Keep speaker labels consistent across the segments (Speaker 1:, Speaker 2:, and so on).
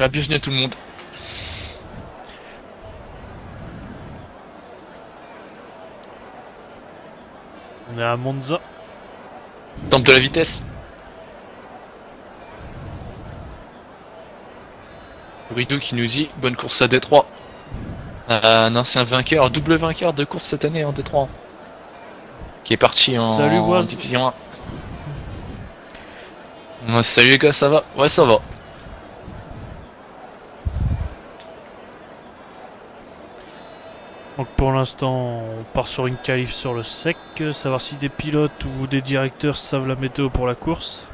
Speaker 1: bienvenue à tout le monde.
Speaker 2: On est à Monza.
Speaker 1: Temple de la vitesse. Rideau qui nous dit bonne course à Détroit. Un ancien vainqueur, double vainqueur de course cette année en Détroit. Qui est parti
Speaker 2: Salut,
Speaker 1: en
Speaker 2: Boise.
Speaker 1: division 1. Ouais, salut les gars, ça va? Ouais, ça va.
Speaker 2: Donc pour l'instant, on part sur une qualif sur le sec, savoir si des pilotes ou des directeurs savent la météo pour la course.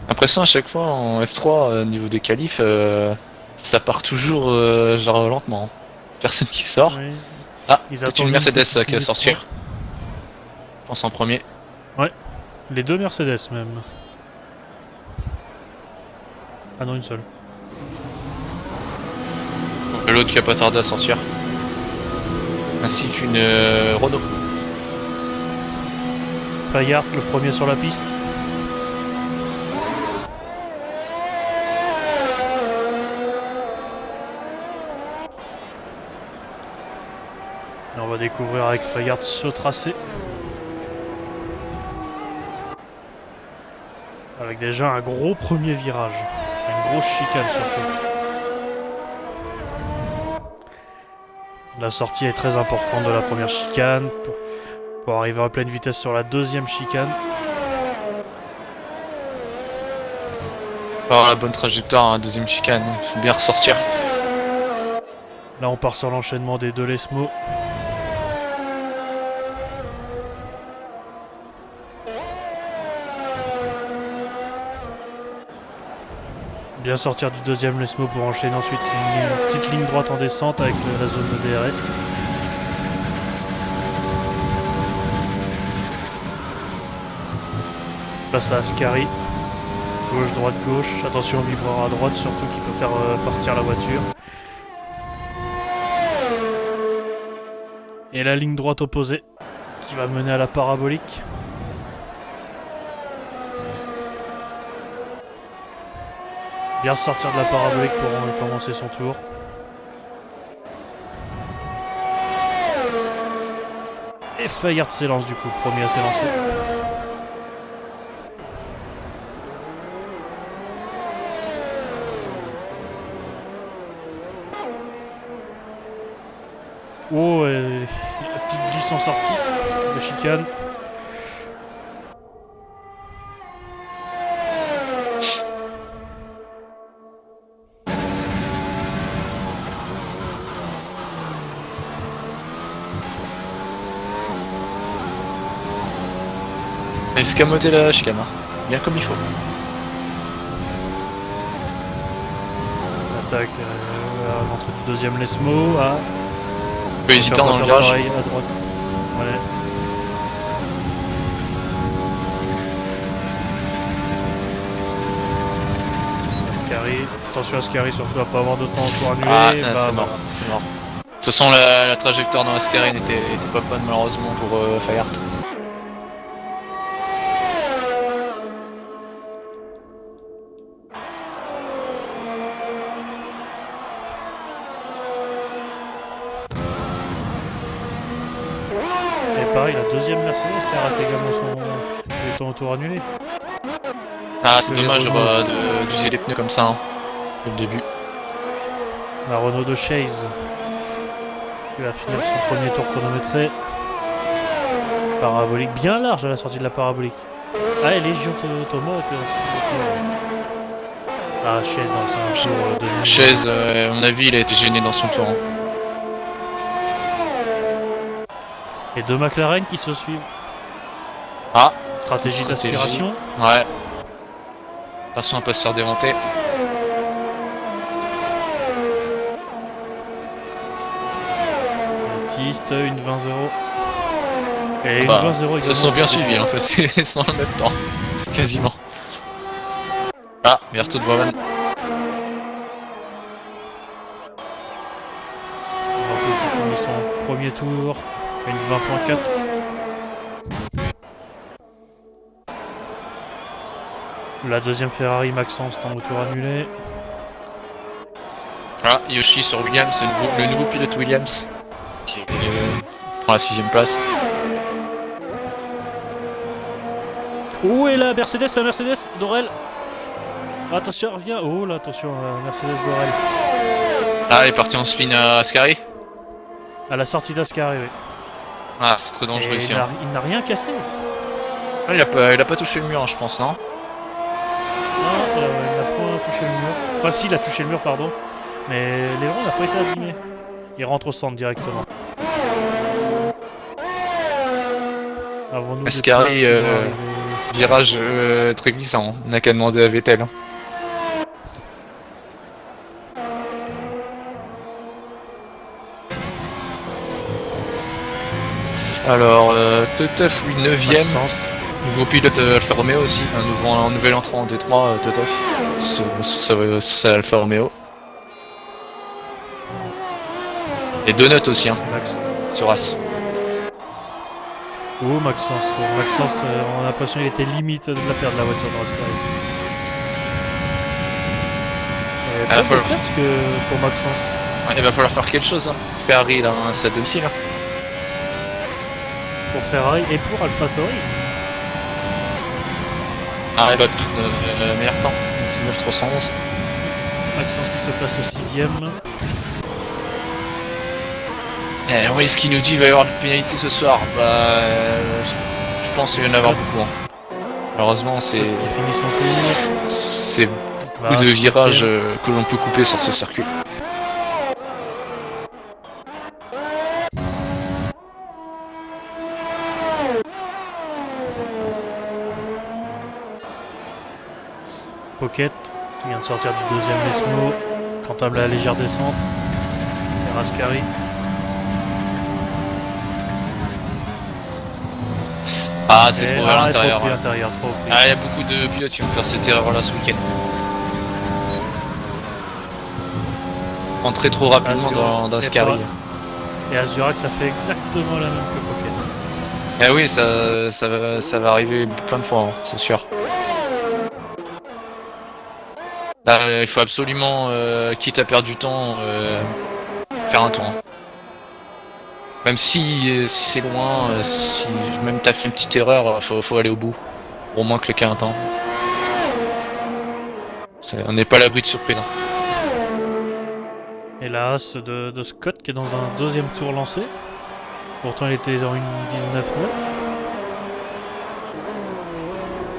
Speaker 1: L'impression à chaque fois en F3 au niveau des qualifs, ça part toujours genre lentement. Personne qui sort.
Speaker 2: Oui.
Speaker 1: Ah,
Speaker 2: Ils
Speaker 1: peut-être
Speaker 2: attendent
Speaker 1: une Mercedes
Speaker 2: une
Speaker 1: qui va sortir. Je pense en premier.
Speaker 2: Les deux Mercedes même. Ah non, une seule.
Speaker 1: Et l'autre qui a pas tardé à sortir. Ainsi qu'une Renault.
Speaker 2: Fayard, le premier sur la piste. Et on va découvrir avec Fayard ce tracé. Avec déjà un gros premier virage. Une grosse chicane surtout. La sortie est très importante de la première chicane pour arriver à pleine vitesse sur la deuxième chicane.
Speaker 1: Avoir la bonne trajectoire à la deuxième chicane, il faut bien ressortir.
Speaker 2: Là on part sur l'enchaînement des deux Lesmo. Bien sortir du deuxième Lesmo pour enchaîner ensuite une petite ligne droite en descente avec la zone de DRS. Place à Ascari. Gauche, droite, gauche. Attention au vibreur à droite, surtout qui peut faire partir la voiture. Et la ligne droite opposée qui va mener à la parabolique. Bien sortir de la parabolique pour commencer son tour. Et Fayard s'élance du coup, premier à s'élancer. Oh, et la petite glisse en sortie de chicane.
Speaker 1: Escamoter la chicane, hein. Bien comme il faut.
Speaker 2: Attaque à l'entrée du deuxième Lesmo. Ah,
Speaker 1: Peu hésitant dans le virage.
Speaker 2: pareil, à droite. Ouais. Ascari. Attention Ascari, surtout à pas avoir de temps pour annuler.
Speaker 1: Ah, c'est mort, c'est mort. De toute façon, la trajectoire dans Ascari n'était pas bonne malheureusement pour Fayard.
Speaker 2: Et pareil, la deuxième Mercedes qui a raté également le temps au tour annulé.
Speaker 1: Ah, c'est
Speaker 2: Les
Speaker 1: dommage
Speaker 2: Renault.
Speaker 1: d'user les pneus comme ça, hein, dès le début.
Speaker 2: La Renault de Chase qui va finir son premier tour chronométré. Parabolique bien large à la sortie de la parabolique. Ah, et Légion Tomo était Ah, Chase dans le tour de
Speaker 1: Chaise, à mon avis, il a été gêné dans son tour. Hein.
Speaker 2: Et deux McLaren qui se suivent.
Speaker 1: Ah,
Speaker 2: Stratégie d'aspiration.
Speaker 1: Ouais. Attention à pas se faire démonter.
Speaker 2: Baptiste, une 20-0. Et une
Speaker 1: Bah,
Speaker 2: 20-0
Speaker 1: ils se
Speaker 2: également.
Speaker 1: sont bien suivis, hein, parce qu'ils sont en même temps. Quasiment. Ah, Verto de Broman.
Speaker 2: Marco qui finit son premier tour. Une 20.4. La deuxième Ferrari Maxence dans le tour annulé.
Speaker 1: Ah, Yoshi sur Williams, le nouveau pilote Williams. Qui prend la 6ème place.
Speaker 2: Où est la Mercedes Dorel. Attention, reviens. Oh là, attention, Mercedes Dorel.
Speaker 1: Ah, il est parti en spin à Ascari.
Speaker 2: À la sortie d'Ascari, oui.
Speaker 1: Ah, c'est trop dangereux
Speaker 2: Et
Speaker 1: ici.
Speaker 2: il n'a rien cassé.
Speaker 1: Ah, il a pas touché le mur, hein, je pense, non?
Speaker 2: Non, il n'a pas touché le mur. Enfin, si, il a touché le mur, pardon. Mais l'aileron n'a pas été abîmé. Il rentre au stand directement. Avons-nous des
Speaker 1: Ascari,
Speaker 2: pilotes qui vont arriver
Speaker 1: virage très glissant. On n'a qu'à demander à Vettel. Hein. Alors, Teutef, oui, 9ème.
Speaker 2: Maxence.
Speaker 1: Nouveau pilote Alfa Romeo aussi. Un nouvel entrant en D3, Teutef. Sur sa Alfa Romeo. Et Donut aussi, hein,
Speaker 2: Max.
Speaker 1: sur As.
Speaker 2: Oh, Maxence. Maxence, on a l'impression qu'il était limite de la perdre la voiture dans Ascari.
Speaker 1: Ah,
Speaker 2: Pas
Speaker 1: voilà.
Speaker 2: de presque pour Maxence.
Speaker 1: Ouais, il va falloir faire quelque chose. Hein. Ferrari, là, hein, ça domicile. Hein.
Speaker 2: Pour Ferrari et pour AlphaTauri.
Speaker 1: Ah, il va meilleur temps. 19.311.
Speaker 2: Maxence qui se place au 6ème.
Speaker 1: Oui, ce qui nous dit qu'il va y avoir de pénalité ce soir. Bah, je pense qu'il va y en avoir beaucoup. Hein. Malheureusement,
Speaker 2: Qui finit son tour.
Speaker 1: c'est beaucoup
Speaker 2: Bah,
Speaker 1: de virages
Speaker 2: 5ème.
Speaker 1: que l'on peut couper sur ce circuit.
Speaker 2: Pocket qui vient de sortir du deuxième Lesmo. Qui entame la légère descente. Et Ascari.
Speaker 1: Ah, c'est trop vers l'intérieur.
Speaker 2: Trop pris
Speaker 1: Hein.
Speaker 2: l'intérieur, trop pris.
Speaker 1: Ah, il y a beaucoup de pilotes qui vont faire cette erreur-là ce week-end. Rentrer trop rapidement dans Ascari.
Speaker 2: Et Azurak, ça fait exactement la même que Pocket.
Speaker 1: Ah oui, ça va arriver plein de fois, hein, c'est sûr. Là, il faut absolument, quitte à perdre du temps, faire un tour. Hein. Même si c'est loin, si même t'as fait une petite erreur, faut aller au bout. Au moins cliquer un temps. On n'est pas à l'abri de surprise. Hein.
Speaker 2: Et la As de Scott qui est dans un deuxième tour lancé. Pourtant il était dans une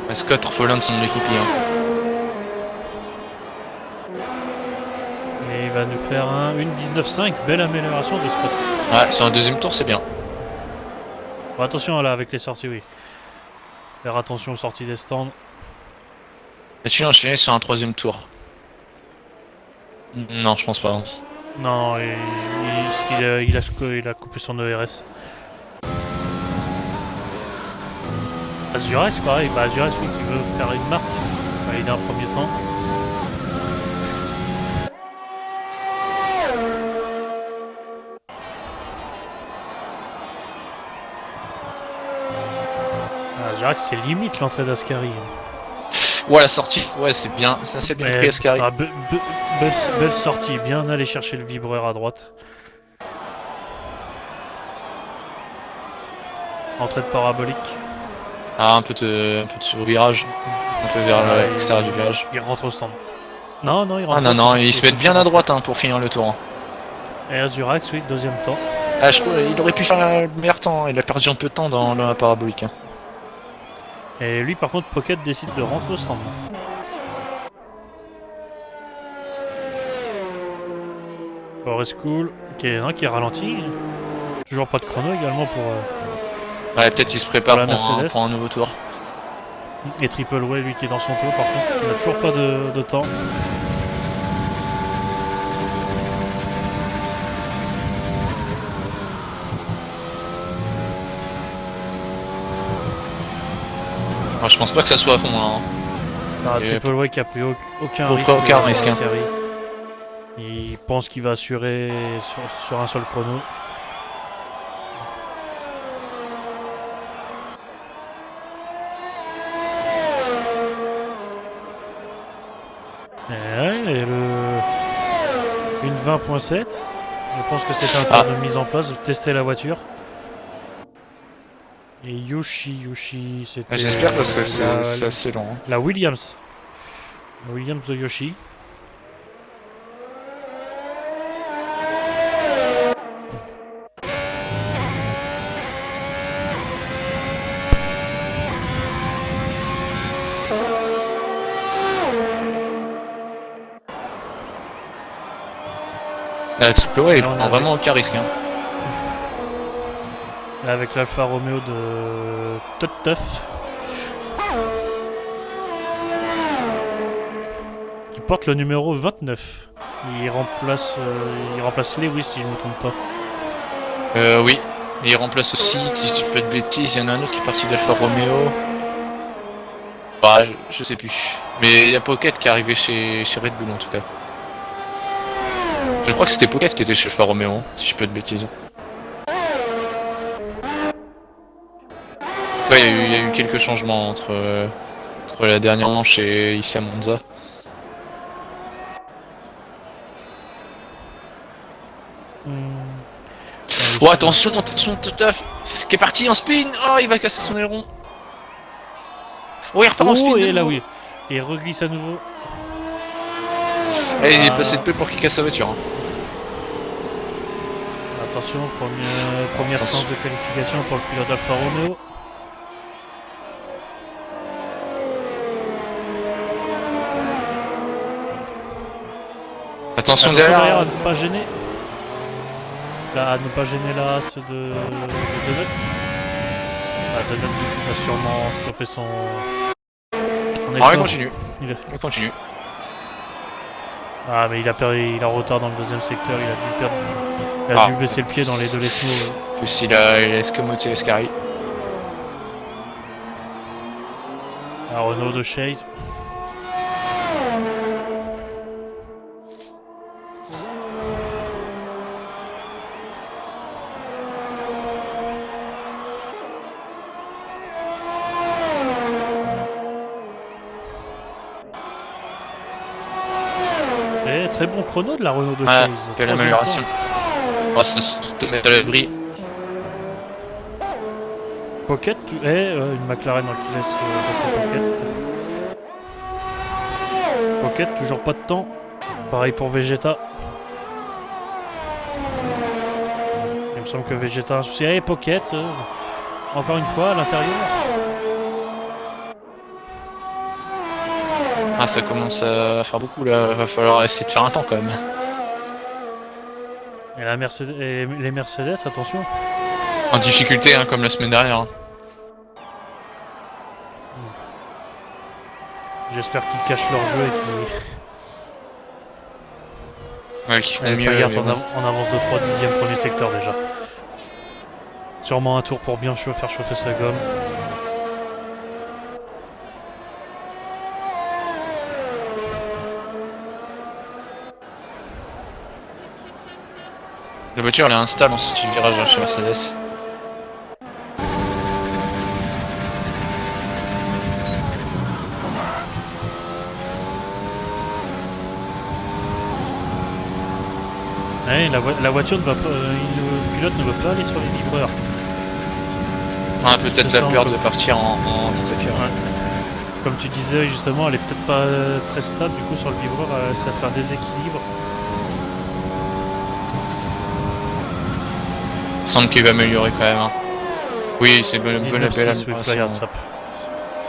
Speaker 2: 19-9.
Speaker 1: Scott Folland, son équipier. Hein.
Speaker 2: Et il va nous faire une 19-5. Belle amélioration de Scott.
Speaker 1: Ouais, sur un deuxième tour, c'est bien.
Speaker 2: Bon, attention là avec les sorties, oui. Faire attention aux sorties des stands.
Speaker 1: Et celui-là, enchaîné sur un troisième tour. Non, je pense pas. Hein.
Speaker 2: Non, il a coupé son ERS. Azurex, pareil. Bah, Azurex, oui, qui veut faire une marque. Il est un premier temps. Azurex, c'est limite l'entrée d'Ascari.
Speaker 1: Ouais, la sortie, ouais, c'est bien. Ça, c'est bien pris, Ascari.
Speaker 2: Belle sortie. Bien aller chercher le vibreur à droite. Entrée de parabolique.
Speaker 1: Ah, un peu de sur-virage. Un peu vers l'extérieur du virage.
Speaker 2: Il rentre au stand. Non, il rentre.
Speaker 1: Ah non, ils se mettent bien à droite hein, pour finir le tour. Hein.
Speaker 2: Et Azurax, oui, deuxième temps.
Speaker 1: Ah, je trouve qu'il aurait pu faire le meilleur temps. Il a perdu un peu de temps dans la parabolique. Hein.
Speaker 2: Et lui, par contre, Pocket décide de rentrer au stand. Forest School, qui est ralenti. Toujours pas de chrono également pour.
Speaker 1: Ouais, peut-être il se prépare
Speaker 2: pour
Speaker 1: un nouveau tour.
Speaker 2: Et Triple Way, lui, qui est dans son tour, par contre. Il n'a toujours pas de temps.
Speaker 1: Alors, je pense pas que ça soit à fond là. Hein.
Speaker 2: Ah,
Speaker 1: Et
Speaker 2: Triple Y qui a pris aucun
Speaker 1: Faut
Speaker 2: risque.
Speaker 1: pas aucun risque, hein.
Speaker 2: Ascari. Il pense qu'il va assurer sur un seul chrono. Et une 20.7. Je pense que c'est un temps de mise en place, de tester la voiture. Et Yoshi, c'était.
Speaker 1: J'espère parce que
Speaker 2: la-
Speaker 1: c'est assez long. Hein.
Speaker 2: La Williams. La Williams de Yoshi.
Speaker 1: La triple Y, il
Speaker 2: Là, on
Speaker 1: prend
Speaker 2: avait-
Speaker 1: vraiment aucun risque. Hein.
Speaker 2: Là, avec l'Alfa Romeo de Tuff. Qui porte le numéro 29. Il remplace Lewis si je ne me trompe pas.
Speaker 1: Oui. Et il remplace aussi, si tu peux de bêtises, il y en a un autre qui est parti d'Alfa Romeo. Bah, je sais plus. Mais il y a Pocket qui est arrivé chez Red Bull en tout cas. Je crois que c'était Pocket qui était chez Alfa Romeo, hein, si je peux de bêtises. Ouais, il y a eu quelques changements entre la dernière manche et ici à Monza. Oh attention, Tuff qui est parti en spin. Oh, il va casser son aileron. Oh, il repart en spin.
Speaker 2: Et là oui. Et il reglisse à nouveau.
Speaker 1: Et il est passé de peu pour qu'il casse sa voiture. Hein.
Speaker 2: Attention, première séance de qualification pour le pilote Alfa Romeo.
Speaker 1: Attention
Speaker 2: derrière
Speaker 1: derrière.
Speaker 2: à ne pas gêner. Là, à ne pas gêner la race de Donut. Donut va sûrement stopper son effort.
Speaker 1: Il continue.
Speaker 2: Il
Speaker 1: Il continue.
Speaker 2: Ah mais il a retard dans le deuxième secteur, il a dû baisser le pied dans les deux laisses.
Speaker 1: Plus il a escamoté Ascari.
Speaker 2: La Renault de Chase. Très bon chrono de la Renault de Chase.
Speaker 1: Quelle amélioration. Oh, ça se met à l'abri.
Speaker 2: Pocket, une McLaren qui laisse passer Pocket. Pocket, toujours pas de temps. Pareil pour Vegeta. Il me semble que Vegeta a un souci. Et Pocket, encore une fois à l'intérieur.
Speaker 1: Ah, ça commence à faire beaucoup là, va falloir essayer de faire un temps quand même.
Speaker 2: Et les Mercedes, attention.
Speaker 1: En difficulté, hein, comme la semaine dernière. Hein.
Speaker 2: J'espère qu'ils cachent leur jeu et
Speaker 1: qu'ils font
Speaker 2: mieux.
Speaker 1: mieux.
Speaker 2: En avance de 3 dixièmes premier secteur déjà. Sûrement un tour pour bien faire chauffer sa gomme.
Speaker 1: La voiture elle est instable en sortie de virage chez Mercedes.
Speaker 2: Ouais, la voiture ne va pas. Le pilote ne veut pas aller sur les vibreurs.
Speaker 1: Ah, peut-être la peur de partir en dictature.
Speaker 2: Ouais. Comme tu disais justement, elle est peut-être pas très stable, du coup sur le vibreur, ça fait un déséquilibre.
Speaker 1: Il semble qu'il va améliorer quand même. Hein. Oui, c'est bonne belle
Speaker 2: amélioration.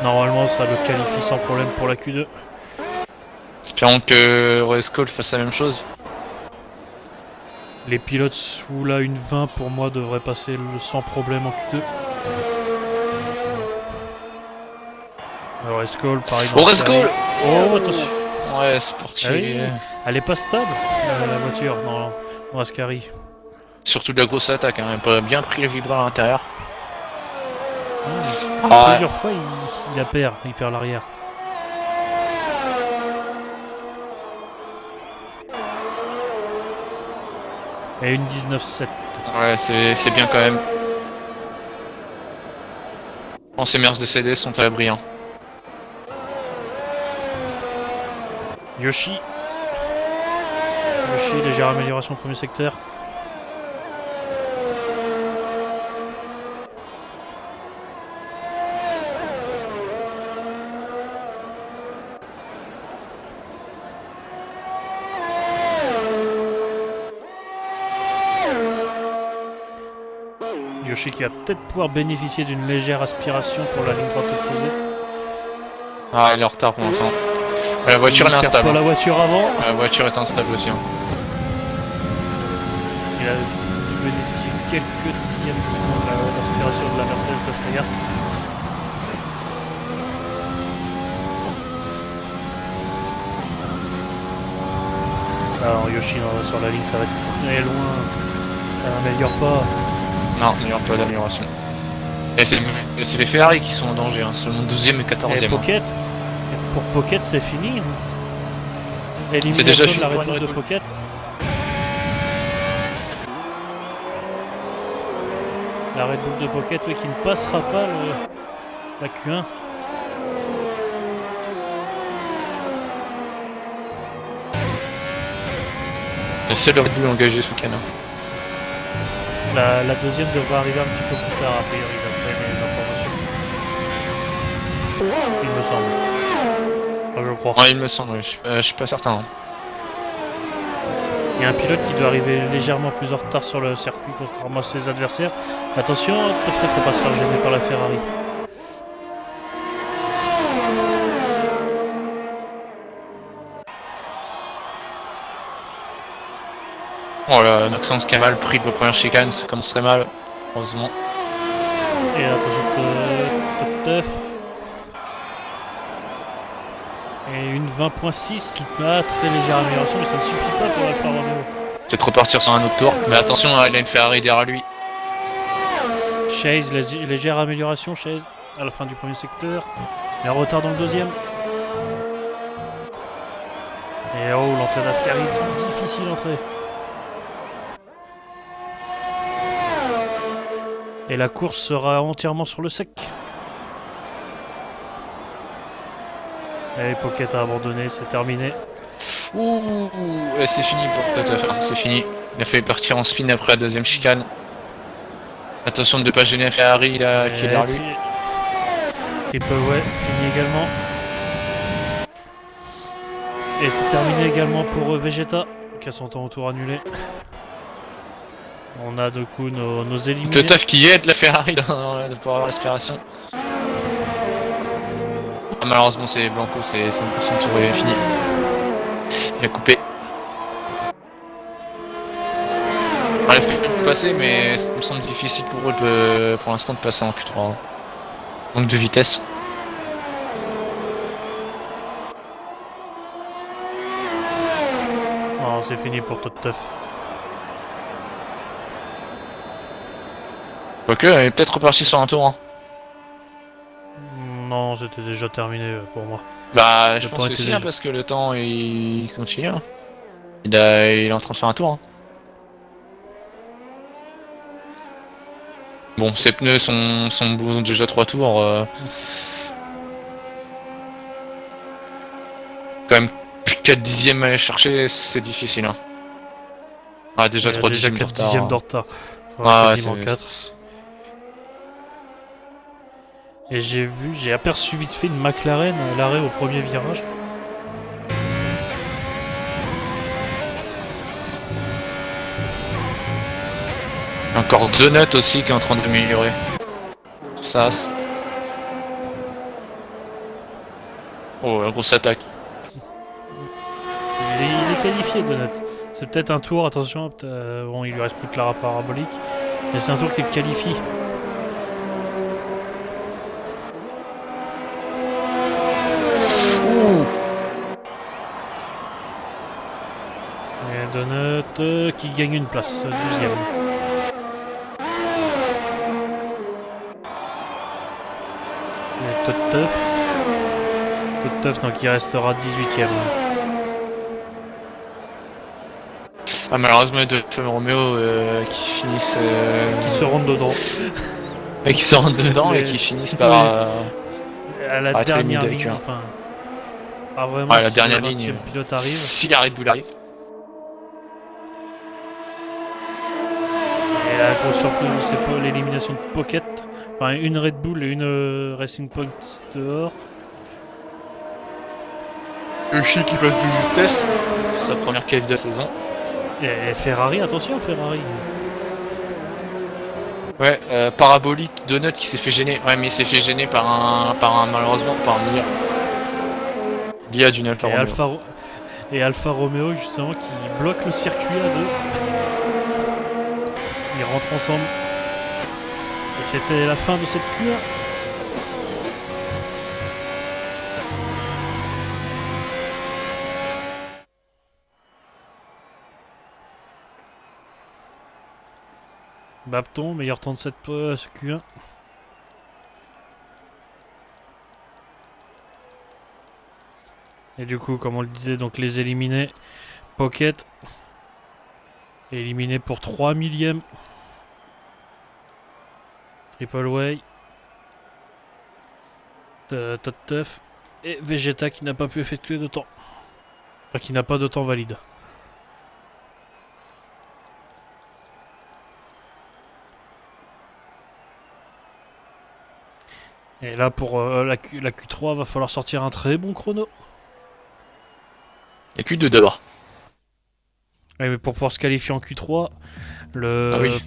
Speaker 2: Normalement, ça le qualifie sans problème pour la Q2.
Speaker 1: Espérons que Rescall fasse la même chose.
Speaker 2: Les pilotes sous la 1.20 pour moi devraient passer sans problème en Q2. Rescall par exemple.
Speaker 1: Oh, Rescall!
Speaker 2: Oh, attention!
Speaker 1: Ouais, c'est parti.
Speaker 2: Ah oui, elle est pas stable, la voiture, dans Ascari.
Speaker 1: Surtout de la grosse attaque, hein. Elle a bien pris le vibreur à l'intérieur.
Speaker 2: Plusieurs fois, il perd l'arrière. Et une 19-7.
Speaker 1: Ouais, c'est bien quand même. Bon, ces Mercedes sont à l'abri. Hein.
Speaker 2: Yoshi, légère amélioration au premier secteur. Yoshi qui va peut-être pouvoir bénéficier d'une légère aspiration pour la ligne droite opposée.
Speaker 1: Ah, il est en retard pour l'instant. La voiture elle est instable.
Speaker 2: Pas la voiture avant.
Speaker 1: La voiture est instable aussi. Hein.
Speaker 2: Il a dû bénéficier de quelques dixièmes de l'aspiration de la Mercedes de Freya. Alors Yoshi sur la ligne, ça va être très loin. Ça n'améliore pas.
Speaker 1: Non, il n'y aura pas d'amélioration. Et c'est les Ferrari qui sont en danger, hein. Seulement 12ème et 14ème.
Speaker 2: Et Pocket, pour Pocket c'est fini.
Speaker 1: C'est déjà
Speaker 2: Élimination de la
Speaker 1: fini
Speaker 2: Red Bull de Pocket. La Red Bull de Pocket, oui, qui ne passera pas la Q1.
Speaker 1: Le seul Red Bull engagé ce week-end. Hein.
Speaker 2: La deuxième devrait arriver un petit peu plus tard, a priori, d'après mes informations. Il me semble. Enfin, je crois.
Speaker 1: Ouais, il me semble, oui. Je suis pas certain. Hein.
Speaker 2: Il y a un pilote qui doit arriver légèrement plus en retard sur le circuit contrairement à ses adversaires. Attention, peut-être pas se faire gêner par la Ferrari.
Speaker 1: Oh là, Maxence qui a mal pris le premier chicane, ça commencerait mal, heureusement.
Speaker 2: Et attention, top Tuff. Et une 20.6 qui a très légère amélioration, mais ça ne suffit pas pour Alfa Romeo.
Speaker 1: Peut-être repartir sur un autre tour, mais attention, il a une Ferrari derrière lui.
Speaker 2: Chase, légère amélioration, Chase, à la fin du premier secteur. Il y a un retard dans le deuxième. Et oh, l'entrée d'Ascari, difficile entrée. Et la course sera entièrement sur le sec. Et Pocket a abandonné, c'est terminé.
Speaker 1: Ouh, et c'est fini pour Totef, c'est fini. Il a fait partir en spin après la deuxième chicane. Attention de ne pas gêner Ferrari là, qui est derrière lui.
Speaker 2: Tripleway fini également. Et c'est terminé également pour Vegeta, qui a son temps au tour annulé. On a du coup nos éliminés.
Speaker 1: Totef qui aide la Ferrari pour avoir l'aspiration. Ah, malheureusement c'est Blanco, son tour est fini. Il a coupé. Ah, il a fait passer, mais ça me semble difficile pour eux pour l'instant de passer en Q3. Manque de vitesse.
Speaker 2: Oh, c'est fini pour Totef.
Speaker 1: Quoique, elle est peut-être reparti sur un tour. Hein.
Speaker 2: Non, c'était déjà terminé pour moi.
Speaker 1: Bah, je pense que si, hein, parce que le temps il continue. Hein. Il est en train de faire un tour. Hein. Bon, ses pneus sont déjà 3 tours. Quand même, plus de 4 dixièmes à aller chercher, c'est difficile. Hein. Ah, déjà 3 dixièmes de retard. 4
Speaker 2: dixièmes de retard.
Speaker 1: Ah,
Speaker 2: c'est 4. Et j'ai aperçu vite fait une McLaren à l'arrêt au premier virage.
Speaker 1: Encore deux notes aussi qui est en train d'améliorer. Ça. Oh, la grosse attaque.
Speaker 2: Il est qualifié de note. C'est peut-être un tour, attention, bon, il lui reste plus que la parabolique. Mais c'est un tour qui le qualifie. Et Donut qui gagne une place, 12ème. Teuf, donc il restera 18ème.
Speaker 1: Ah, malheureusement, deux Roméo qui finissent.
Speaker 2: Qui se rentrent dedans.
Speaker 1: Et qui se rentrent dedans et qui finissent par.
Speaker 2: À la
Speaker 1: par être
Speaker 2: dernière
Speaker 1: éliminés,
Speaker 2: ligne,
Speaker 1: hein.
Speaker 2: enfin. Pas vraiment,
Speaker 1: Ouais, la
Speaker 2: si
Speaker 1: dernière
Speaker 2: le 20e
Speaker 1: ligne.
Speaker 2: pilote arrive.
Speaker 1: Si la Red Bull arrive.
Speaker 2: Et la grosse surprise, c'est pas l'élimination de Pocket. Enfin, une Red Bull et une Racing Point dehors.
Speaker 1: Le Chi qui passe de justesse. C'est sa première qualif de la saison.
Speaker 2: Et Ferrari, attention Ferrari.
Speaker 1: Ouais, parabolique, Donut qui s'est fait gêner. Ouais, mais il s'est fait gêner par un malheureusement par un IA. L'IA d'une Alfa Romeo.
Speaker 2: Et Alfa Romeo justement qui bloque le circuit à deux. Ils rentrent ensemble. Et c'était la fin de cette cure. Bapton, meilleur temps de cette Q1. Et du coup, comme on le disait, donc les éliminés. Pocket. Éliminé pour 3 millièmes. Triple Way. Teuf. Et Vegeta qui n'a pas pu effectuer de temps. Enfin, qui n'a pas de temps valide. Et là, pour la Q3, va falloir sortir un très bon chrono.
Speaker 1: Et Q2 d'abord.
Speaker 2: Ouais, mais pour pouvoir se qualifier en Q3, le,
Speaker 1: Ah oui.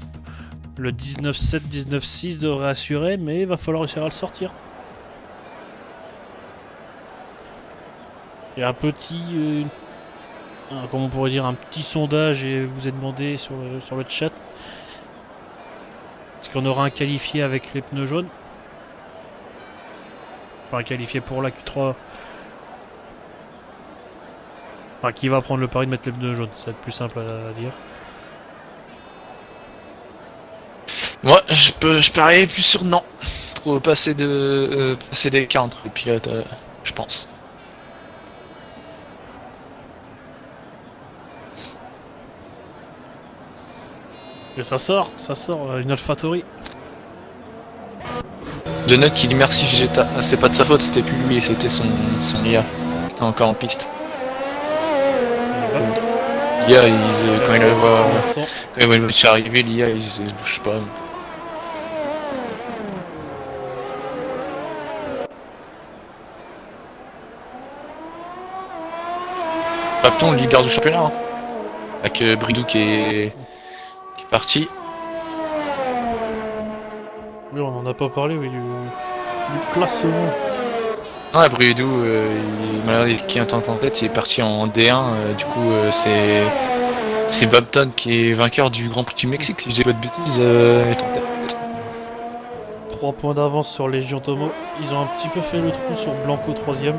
Speaker 2: le 19-7, 19-6 devrait assurer, mais il va falloir réussir à le sortir. Il y a un petit, comment on pourrait dire, un petit sondage et vous est demandé sur le chat. Est-ce qu'on aura un qualifié avec les pneus jaunes? Enfin, un qualifié pour la Q3. Enfin, qui va prendre le pari de mettre les pneus jaunes? Ça va être plus simple à dire.
Speaker 1: Moi, je parie plus sur non. Trop passer d'écart entre les pilotes, je pense.
Speaker 2: Et ça sort une AlphaTauri.
Speaker 1: Donut qui dit merci Vegeta. Ah, c'est pas de sa faute, c'était plus lui, c'était son IA. Qui était encore en piste. L'IA, quand il voit une voiture arriver, l'IA il se bouge pas. Bapton, le leader du championnat, hein. Avec Bridou qui est parti.
Speaker 2: Oui, on en a pas parlé, oui, du classement.
Speaker 1: Ouais, Bridou, qui est en tête, il est parti en D1. Du coup, c'est Bapton qui est vainqueur du Grand Prix du Mexique, si je dis pas de bêtises, est en tête.
Speaker 2: 3 points d'avance sur Légion Tomo. Ils ont un petit peu fait le trou sur Blanco 3ème.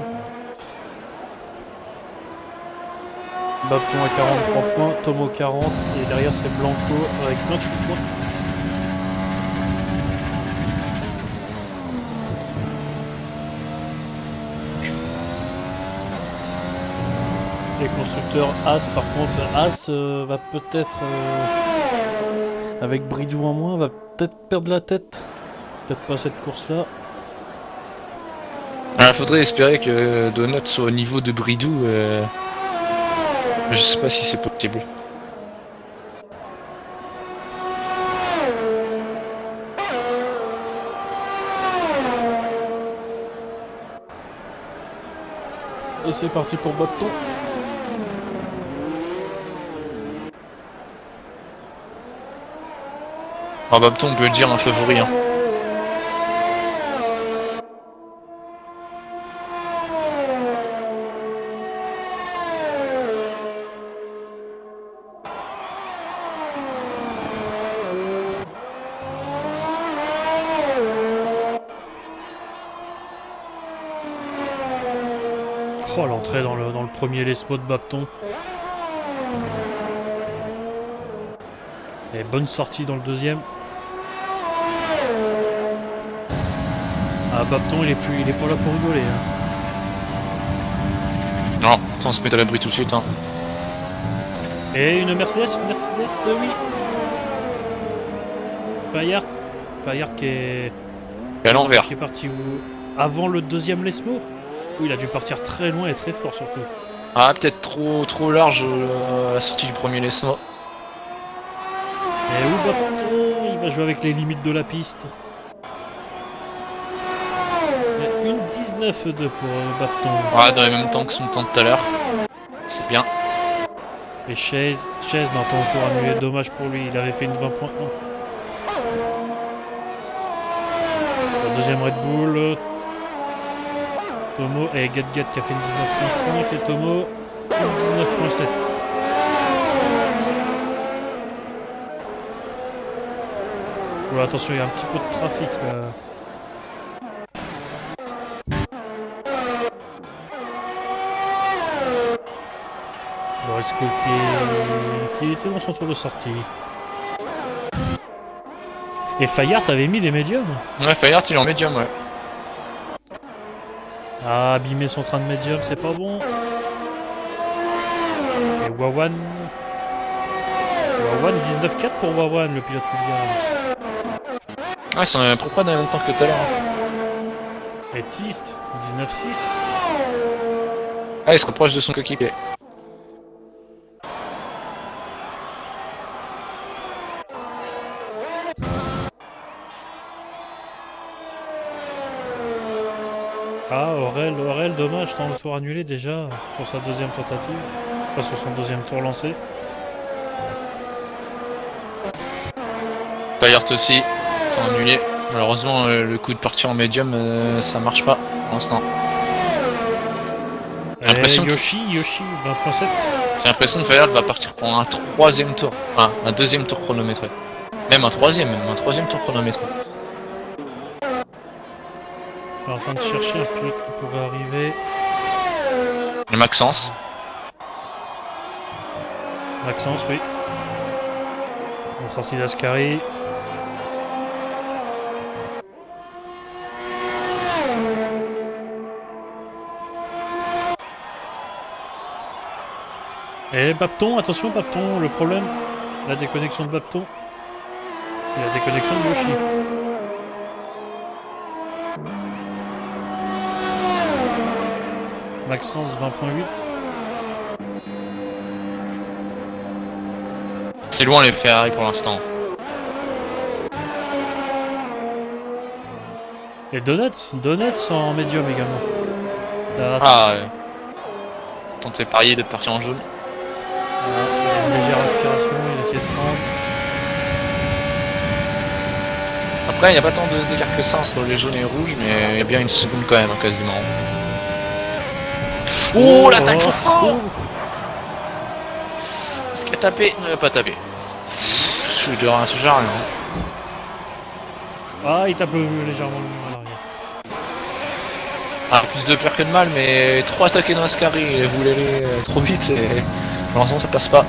Speaker 2: Bapton à 43 points, Tomo 40 et derrière c'est Blanco avec 28 points. Les constructeurs As par contre, As va peut-être avec Bridou en moins, va peut-être perdre la tête. Peut-être pas cette course là.
Speaker 1: Il faudrait espérer que Donut soit au niveau de Bridou. Je sais pas si c'est possible.
Speaker 2: Et c'est parti pour Bapton.
Speaker 1: Alors Bapton, on peut le dire un favori. Hein.
Speaker 2: Oh, l'entrée dans le premier Lesmo de Bapton. Et bonne sortie dans le deuxième. Ah, Bapton, il est pas là pour rigoler. Hein.
Speaker 1: Non, attends, on se met à l'abri tout de suite. Hein.
Speaker 2: Et une Mercedes, oui. Fayard qui est...
Speaker 1: Et à l'envers.
Speaker 2: Qui est parti où? Avant le deuxième Lesmo. Oui, il a dû partir très loin et très fort surtout.
Speaker 1: Ah, peut-être trop large à la sortie du premier laissement.
Speaker 2: Et où Bapton? Il va jouer avec les limites de la piste. Il y a une 19,2 pour Bapton.
Speaker 1: Ah, dans le même temps que son temps de tout à l'heure. C'est bien.
Speaker 2: Et Chase dans ton tour annulé, dommage pour lui, il avait fait une 20.1. La deuxième Red Bull. Tomo et Gat qui a fait une 19.5 et Tomo une 19.7. Oh, attention, il y a un petit peu de trafic là. Boris qui était dans son tour de sortie. Et Fayard avait mis les médiums.
Speaker 1: Ouais, Fayard il est en médium, ouais.
Speaker 2: Ah, abîmer son train de médium, c'est pas bon. Et Wawan 19.4 pour Wawan, le pilote Williams.
Speaker 1: Ah, ils sont à peu près dans le même temps que tout à l'heure.
Speaker 2: Et Tist 19.6.
Speaker 1: Ah, il se rapproche de son coéquipier.
Speaker 2: Ah, Aurel, dommage, dans le tour annulé déjà, sur sa deuxième tentative. Enfin, sur son deuxième tour lancé.
Speaker 1: Fayard aussi, temps annulé. Malheureusement, le coup de partir en médium, ça marche pas pour l'instant. J'ai l'impression
Speaker 2: Yoshi 20.7.
Speaker 1: J'ai l'impression que Fayard va partir pour un troisième tour. Enfin, un deuxième tour chronométré. Même un troisième tour chronométré.
Speaker 2: Je suis en train de chercher un pilote qui pourrait arriver.
Speaker 1: Le Maxence.
Speaker 2: Maxence, oui. La sortie d'Ascari. Et Bapton, attention Bapton, le problème, la déconnexion de Bapton. Et la déconnexion de Yoshi. Maxence 20.8.
Speaker 1: C'est loin les Ferrari pour l'instant.
Speaker 2: Et Donuts en médium également. Là,
Speaker 1: Ah ouais. Tenter parier de partir en jaune.
Speaker 2: une légère aspiration, il essaie de prendre.
Speaker 1: Après, il n'y a pas tant d'écart que ça entre les jaunes et les rouges, mais il y a bien une seconde quand même, quasiment. Oh, l'attaque oh Est-ce qu'il a tapé? Non, il a pas tapé. Je suis dehors, ce genre rien.
Speaker 2: Ah, il tape légèrement le mur à l'arrière.
Speaker 1: Ah, plus de peur que de mal, mais trop attaqué dans Ascari, il voulait aller trop vite et pour l'instant ça passe pas.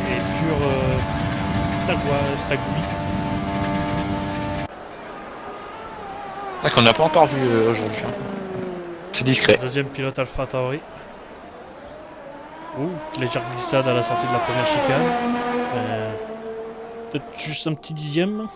Speaker 2: Et pur Stagui.
Speaker 1: Ah, qu'on n'a pas encore vu aujourd'hui. Hein. C'est discret.
Speaker 2: Deuxième pilote Alpha Tauri. Ouh, légère glissade à la sortie de la première chicane. Peut-être juste un petit dixième.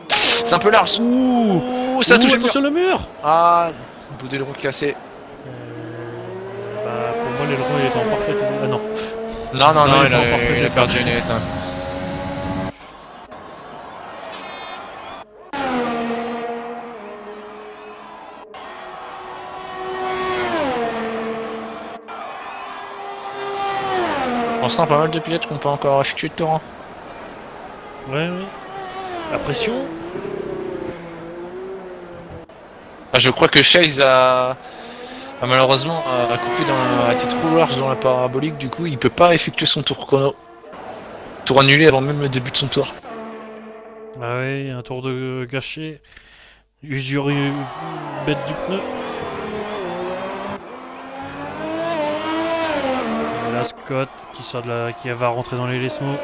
Speaker 1: C'est un peu large. Ouh, ça touche le mur.
Speaker 2: Attention le mur.
Speaker 1: Ah, bout d'aileron cassé.
Speaker 2: Bah, pour moi, l'aileron il est en parfait. Ah non.
Speaker 1: Non,
Speaker 2: il est en parfait.
Speaker 1: il a perdu une étape. On sent pas mal de pilotes qu'on peut encore effectuer de torrent.
Speaker 2: Ouais. La pression.
Speaker 1: Ah, je crois que Chase a Malheureusement, a été trop large dans la parabolique, du coup, il peut pas effectuer son tour chrono. Tour annulé avant même le début de son tour.
Speaker 2: Ah oui, un tour de gâché. Usure bête du pneu. Et là, Scott qui va rentrer dans les Lesmo.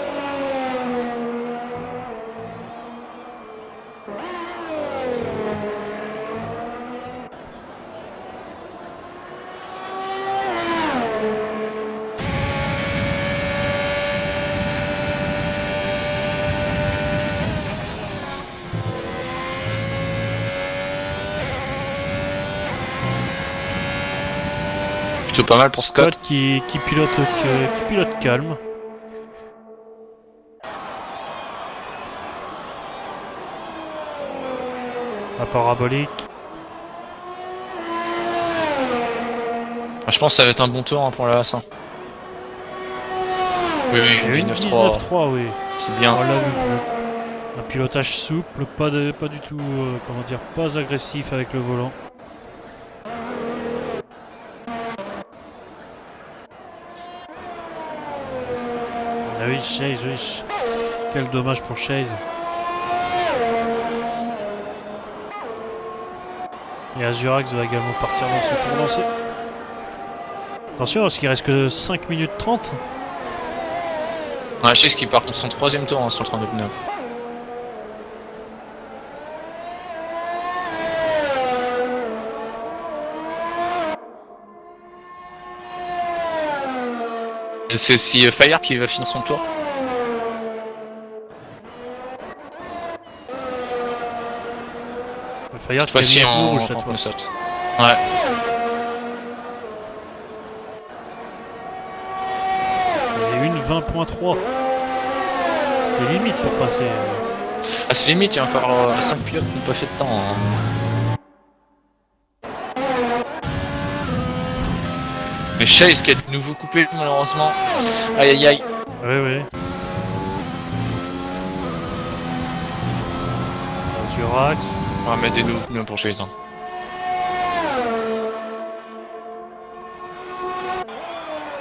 Speaker 1: Plutôt pas mal pour Scott.
Speaker 2: Qui pilote calme. La parabolique.
Speaker 1: Je pense que ça va être un bon tour pour la As. Oui,
Speaker 2: Et une
Speaker 1: 19-3.
Speaker 2: 19-3, oui.
Speaker 1: C'est bien.
Speaker 2: Voilà, un pilotage souple, pas du tout, comment dire, pas agressif avec le volant. Ah oui, Chase, oui. Quel dommage pour Chase. Et Azurax va également partir dans son tour lancé. Attention, parce qu'il reste que 5 minutes 30.
Speaker 1: Ouais, Chase qui part contre son troisième tour sur le 39. C'est aussi Fire qui va finir son tour.
Speaker 2: Fayard
Speaker 1: Cette fois-ci en
Speaker 2: rouge cette fois.
Speaker 1: soft. Ouais.
Speaker 2: Et une 20.3. C'est limite pour passer.
Speaker 1: Ah, c'est limite, il y a encore 5 pilotes qui n'ont pas fait de temps. Mais Chase qui a de nouveau coupé malheureusement. Aïe aïe aïe.
Speaker 2: Oui. Azurax.
Speaker 1: On va mettre des nouveaux pneus pour Chase.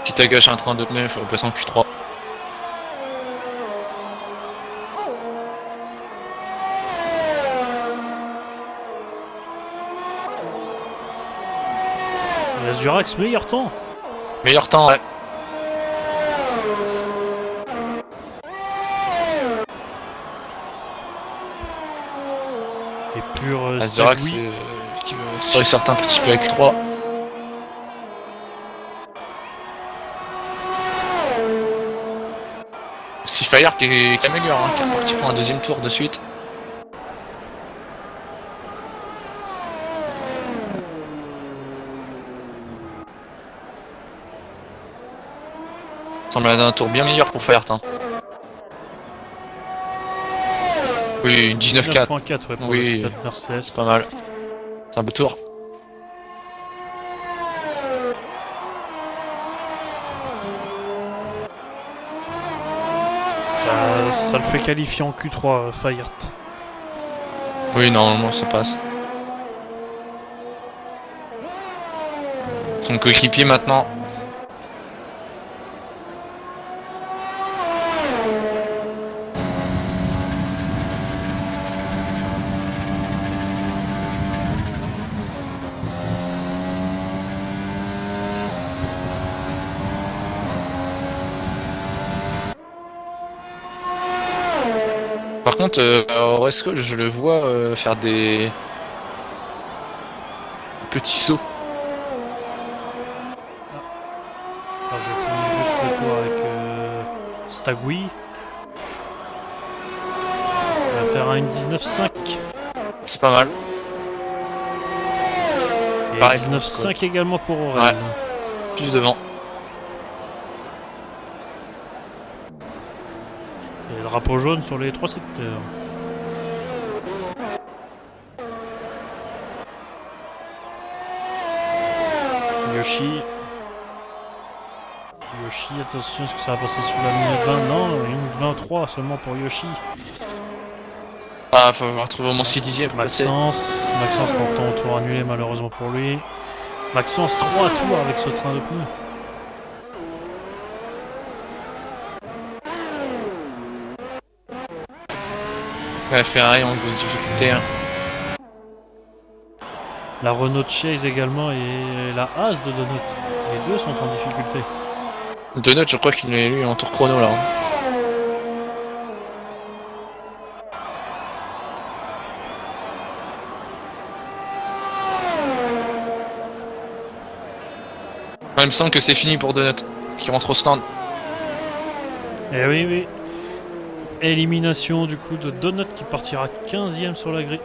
Speaker 1: Quitte à gâcher un train de pneus, il faut passer en Q3.
Speaker 2: Et Azurax, meilleur temps.
Speaker 1: Meilleur temps, ouais.
Speaker 2: Et pur
Speaker 1: Azurax qui serait certain participer avec 3. Si Fire qui améliore, qui est reparti pour un deuxième tour de suite. Ça semble être un tour bien meilleur pour Fireteint. Oui, 19-4.
Speaker 2: 19.4, ouais, pour
Speaker 1: Oui.
Speaker 2: le pilote Mercedes.
Speaker 1: C'est pas mal. C'est un beau tour.
Speaker 2: Ça le fait qualifier en Q3, Fayard.
Speaker 1: Oui, normalement ça passe. Son coéquipier maintenant. Par contre, est-ce que je le vois faire des petits sauts?
Speaker 2: Alors, je finis juste le tour avec Stagui. Il va faire un 19.5.
Speaker 1: C'est pas mal.
Speaker 2: Et
Speaker 1: Pareil,
Speaker 2: 19.5 également pour Aurel.
Speaker 1: Ouais. Plus devant.
Speaker 2: Et le drapeau jaune sur les 3 secteurs. Yoshi, attention, est-ce que ça va passer sous la minute 20? Non, une 23 seulement pour Yoshi.
Speaker 1: Ah, faut retrouver au moins 6 dixièmes.
Speaker 2: Maxence, Maxence portant au tour annulé malheureusement pour lui. Maxence 3 tours avec ce train de pneus.
Speaker 1: La Ferrari en grosse difficulté. Hein.
Speaker 2: La Renault de Chase également et la Haas de Donut. Les deux sont en difficulté.
Speaker 1: Donut, je crois qu'il est lui en tour chrono là. Hein. Il me semble que c'est fini pour Donut, qui rentre au stand.
Speaker 2: Eh oui, oui. Élimination du coup de Donut qui partira 15ème sur la grille.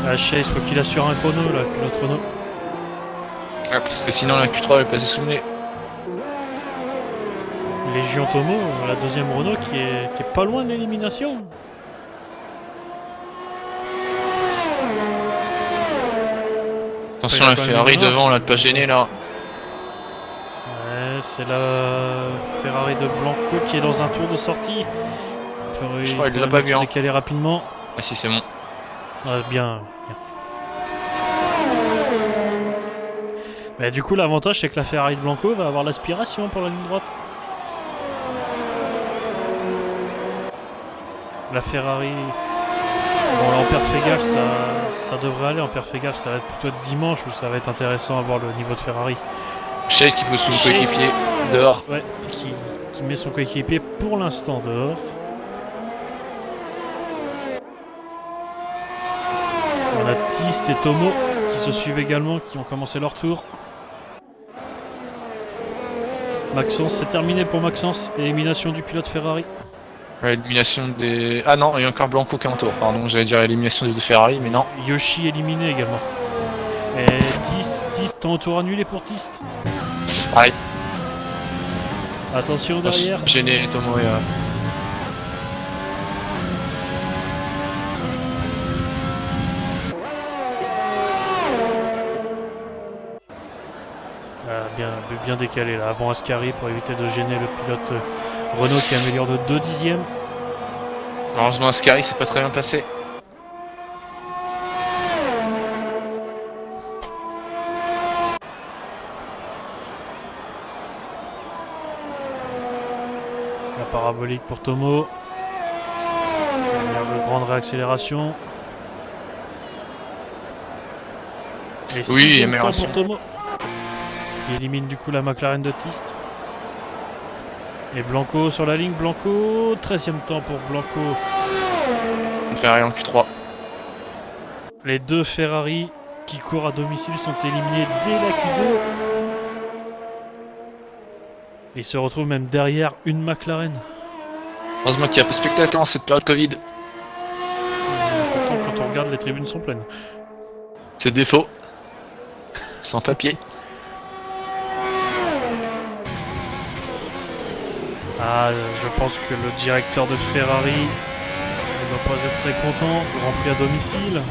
Speaker 2: Ah, Chase, faut qu'il assure un chrono là, pilote Renault.
Speaker 1: Ouais, parce que sinon la Q3 elle est passée sous le nez.
Speaker 2: Légion Tomo, la deuxième Renault qui est pas loin de l'élimination.
Speaker 1: Attention la Ferrari devant, là, de pas gêner là.
Speaker 2: Ouais, c'est la Ferrari de Blanco qui est dans un tour de sortie.
Speaker 1: Je crois qu'il l'a pas vu. Hein.
Speaker 2: Décaler rapidement.
Speaker 1: Ah si, c'est bon.
Speaker 2: Ouais, bien. Mais du coup, l'avantage c'est que la Ferrari de Blanco va avoir l'aspiration pour la ligne droite. La Ferrari. Bon, là en Perfet-Gaffe, ça devrait aller. En Perfet-Gaffe, ça va être plutôt dimanche où ça va être intéressant à voir le niveau de Ferrari.
Speaker 1: Chase qui pousse son coéquipier dehors.
Speaker 2: Ouais, qui met son coéquipier pour l'instant dehors. On a Tist et Tomo qui se suivent également, qui ont commencé leur tour. Maxence, c'est terminé pour Maxence. Élimination du pilote Ferrari.
Speaker 1: Ouais, élimination des... Ah non, il y a encore Blanco qui est en tour. Pardon, j'allais dire élimination des deux Ferrari, mais non.
Speaker 2: Yoshi éliminé également. Et Tist en tour annulé pour Tist.
Speaker 1: Pareil.
Speaker 2: Attention derrière.
Speaker 1: Gêné les Tomo et...
Speaker 2: Bien décalé là, avant Ascari pour éviter de gêner le pilote Renault qui améliore de 2 dixièmes.
Speaker 1: Heureusement Ascari c'est pas très bien passé.
Speaker 2: La parabolique pour Tomo. Une grande réaccélération. Et
Speaker 1: oui,
Speaker 2: amélioration pour Tomo. Il élimine du coup la McLaren de Tist. Et Blanco sur la ligne. Blanco, 13ème temps pour Blanco.
Speaker 1: Une Ferrari en Q3.
Speaker 2: Les deux Ferrari qui courent à domicile sont éliminés dès la Q2. Ils se retrouvent même derrière une McLaren.
Speaker 1: Heureusement qu'il n'y a pas de spectateurs en cette période Covid.
Speaker 2: Pourtant, quand on regarde, les tribunes sont pleines.
Speaker 1: C'est défaut. Sans papier.
Speaker 2: Ah, je pense que le directeur de Ferrari ne doit pas être très content. Grand Prix à domicile.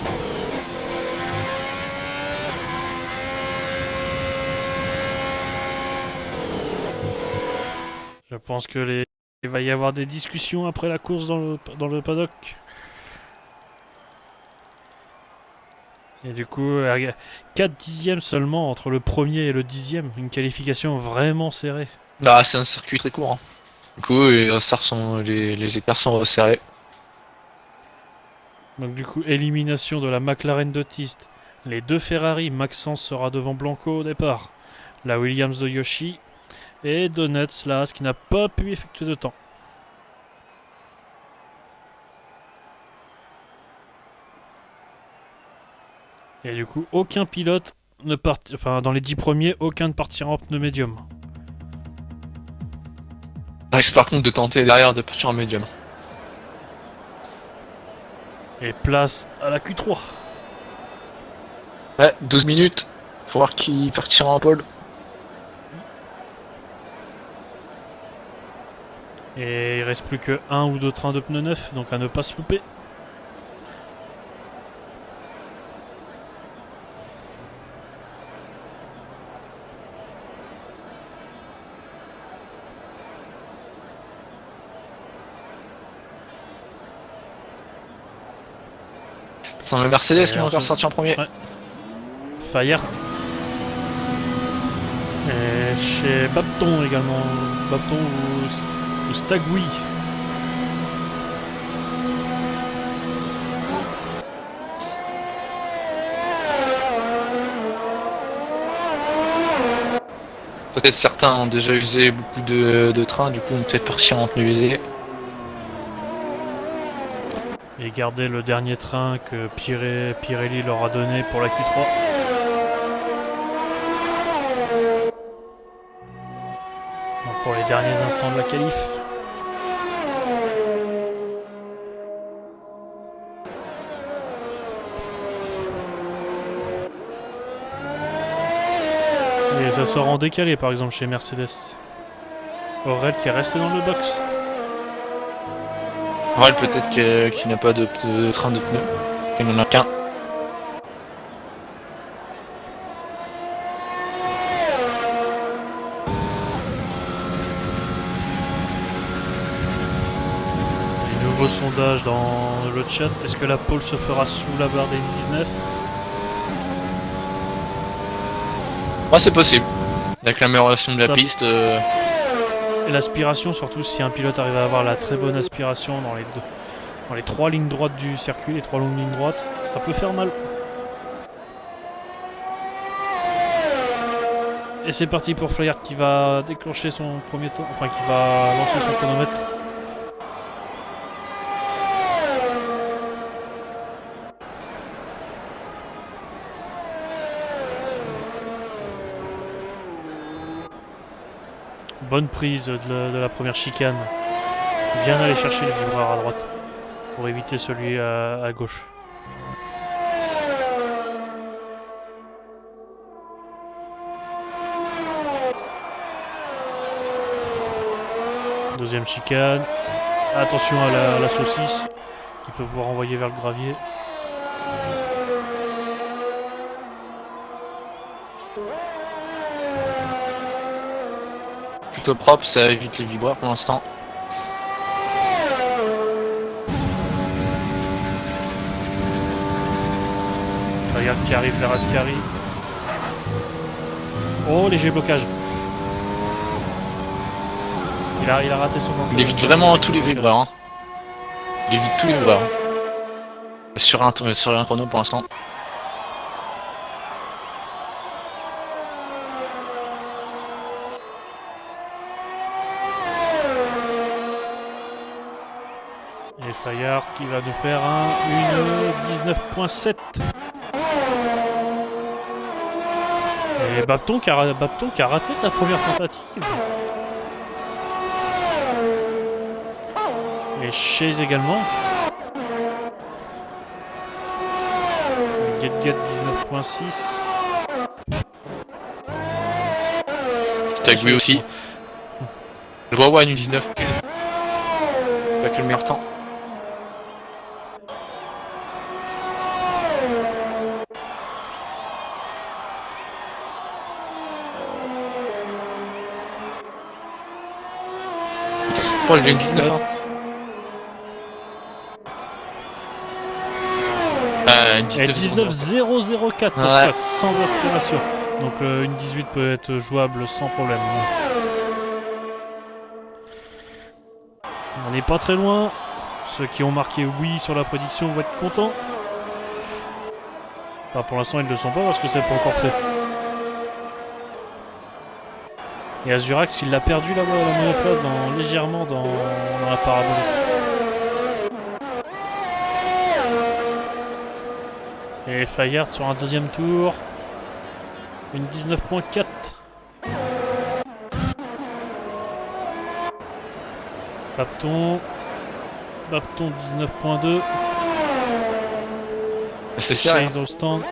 Speaker 2: Je pense que il va y avoir des discussions après la course dans le paddock. Et du coup, 4 dixièmes seulement entre le premier et le 10e. Une qualification vraiment serrée.
Speaker 1: Bah, c'est un circuit très court. Hein. Du coup, les écarts sont resserrés.
Speaker 2: Donc du coup, élimination de la McLaren de Tist. Les deux Ferrari, Maxence sera devant Blanco au départ. La Williams de Yoshi. Et Donuts, la Haas qui n'a pas pu effectuer de temps. Et du coup, aucun pilote ne enfin, dans les 10 premiers, aucun ne partira en pneu médium.
Speaker 1: Risque par contre de tenter derrière de partir en médium.
Speaker 2: Et place à la Q3.
Speaker 1: Ouais, 12 minutes. Faut voir qui partira en pole.
Speaker 2: Et il reste plus que 1 ou 2 trains de pneus neufs, donc à ne pas se louper.
Speaker 1: C'est le Mercedes qui va encore sortir en premier.
Speaker 2: Ouais. Fayard. Et chez Babton également. Babton ou Stagui.
Speaker 1: Peut-être certains ont déjà usé beaucoup de trains, du coup on peut-être partir en pneus usés.
Speaker 2: Et garder le dernier train que Pirelli leur a donné pour la Q3. Donc pour les derniers instants de la qualif. Et ça sort en décalé par exemple chez Mercedes. Aurel qui est resté dans le box.
Speaker 1: Aurel peut-être qu'il n'a pas de train de pneus. Il n'en a qu'un.
Speaker 2: Nouveau sondage dans le chat. Est-ce que la pole se fera sous la barre des 19 ?
Speaker 1: Ouais, c'est possible. Avec l'amélioration de la
Speaker 2: Ça-
Speaker 1: piste.
Speaker 2: Et l'aspiration, surtout si un pilote arrive à avoir la très bonne aspiration dans les trois lignes droites du circuit, les trois longues lignes droites, ça peut faire mal. Et c'est parti pour Flyard qui va déclencher son premier temps, enfin qui va lancer son chronomètre. Bonne prise de la première chicane. Bien aller chercher le vibreur à droite pour éviter celui à gauche. Deuxième chicane. Attention à la saucisse qui peut vous renvoyer vers le gravier.
Speaker 1: Plutôt propre, ça évite les vibreurs pour l'instant.
Speaker 2: Regarde qui arrive vers Ascari. Oh, léger blocage. Il a raté son angle.
Speaker 1: Il évite vraiment tous les vibreurs. Hein. Il évite tous les vibreurs. Sur un chrono pour l'instant.
Speaker 2: Et Fayard qui va nous faire une 19.7. Et Babton qui a raté sa première tentative. Et Chase également. Get 19.6.
Speaker 1: Stagui aussi. Le Wawa une 19. Pas que le meilleur temps. Oh, j'ai une 19 ans.
Speaker 2: Et 19.004 pour
Speaker 1: Ouais.
Speaker 2: Scott, sans aspiration. Donc une 18 peut être jouable sans problème. On n'est pas très loin. Ceux qui ont marqué oui sur la prédiction vont être contents. Enfin, pour l'instant, ils ne le sont pas parce que c'est pas encore fait. Et Azurax, il a perdu la monoplace légèrement dans la parabolique. Et Fayard sur un deuxième tour. Une 19.4. Babton 19.2.
Speaker 1: C'est ça.
Speaker 2: Chase au stand.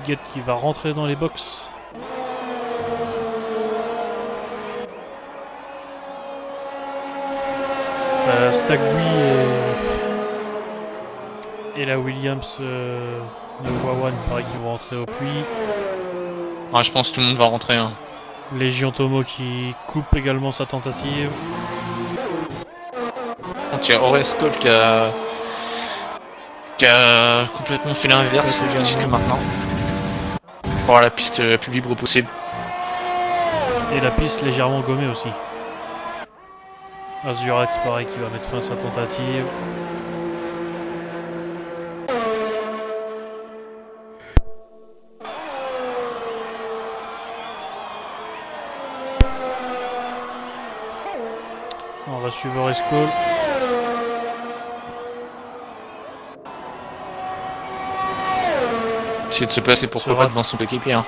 Speaker 2: Get qui va rentrer dans les box. Stagui et la Williams de Wawan, pareil, qui vont rentrer au puits.
Speaker 1: Ouais, je pense que tout le monde va rentrer. Hein.
Speaker 2: Légion Tomo qui coupe également sa tentative.
Speaker 1: Tu as Oresco qui a complètement fait l'inverse que maintenant. Pour avoir la piste la plus libre possible.
Speaker 2: Et la piste légèrement gommée aussi. Azurax pareil qui va mettre fin à sa tentative. On va suivre Oresco.
Speaker 1: Essayer de se placer pourquoi pas devant son équipier. Hein.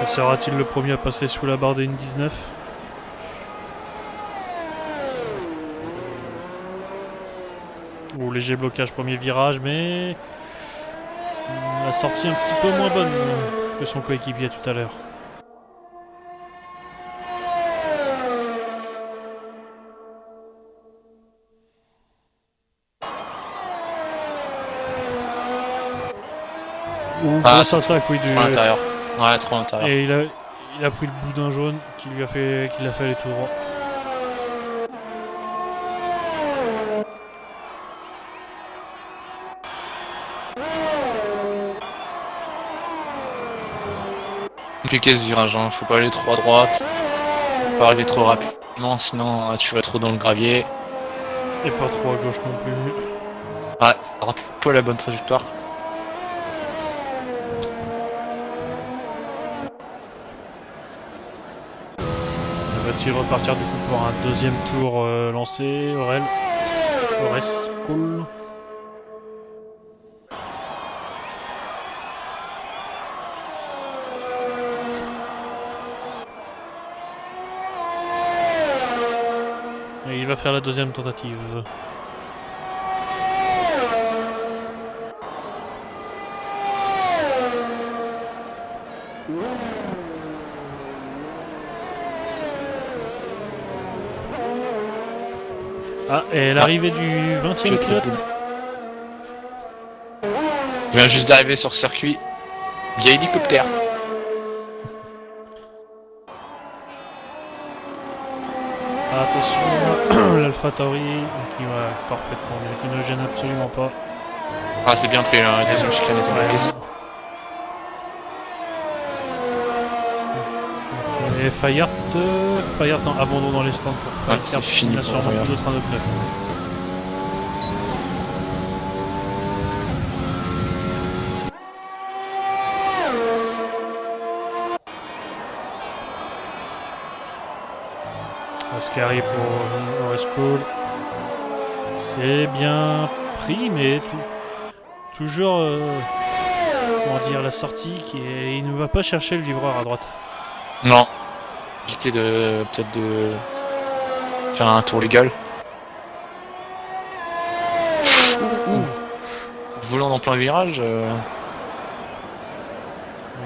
Speaker 2: Sera-t-il le premier à passer sous la barre des 19 ? Ou léger blocage premier virage, mais la sortie un petit peu moins bonne que son coéquipier tout à l'heure. Grosse attaque, oui, du...
Speaker 1: Trop à l'intérieur. Ouais, trop à l'intérieur.
Speaker 2: Et il a pris le bout d'un jaune qui l'a fait aller tout droit.
Speaker 1: Compliqué ce virage, hein. Faut pas aller trop à droite. Faut pas arriver trop rapidement, sinon tu vas trop dans le gravier.
Speaker 2: Et pas trop à gauche non plus.
Speaker 1: Ouais, rate-toi la bonne trajectoire.
Speaker 2: Va-t-il repartir du coup pour un deuxième tour lancé, Oresco. Et il va faire la deuxième tentative. Ah, et l'arrivée du 20e pilote.
Speaker 1: Il vient juste d'arriver sur le circuit via hélicoptère.
Speaker 2: Attention, l'Alpha Tauri qui va parfaitement bien, qui ne gêne absolument pas.
Speaker 1: Ah, c'est bien pris, la deuxième chicane est en prise.
Speaker 2: Et Fayard en abandon dans les stands pour
Speaker 1: Ouais, c'est fini
Speaker 2: il a
Speaker 1: pour
Speaker 2: sûrement
Speaker 1: Fayard.
Speaker 2: plus de train de pneus. Ascari pour Oresco. C'est bien pris, mais toujours comment dire, la sortie il ne va pas chercher le vibreur à droite.
Speaker 1: Non. Éviter de peut-être de faire un tour légal. Volant dans plein virage.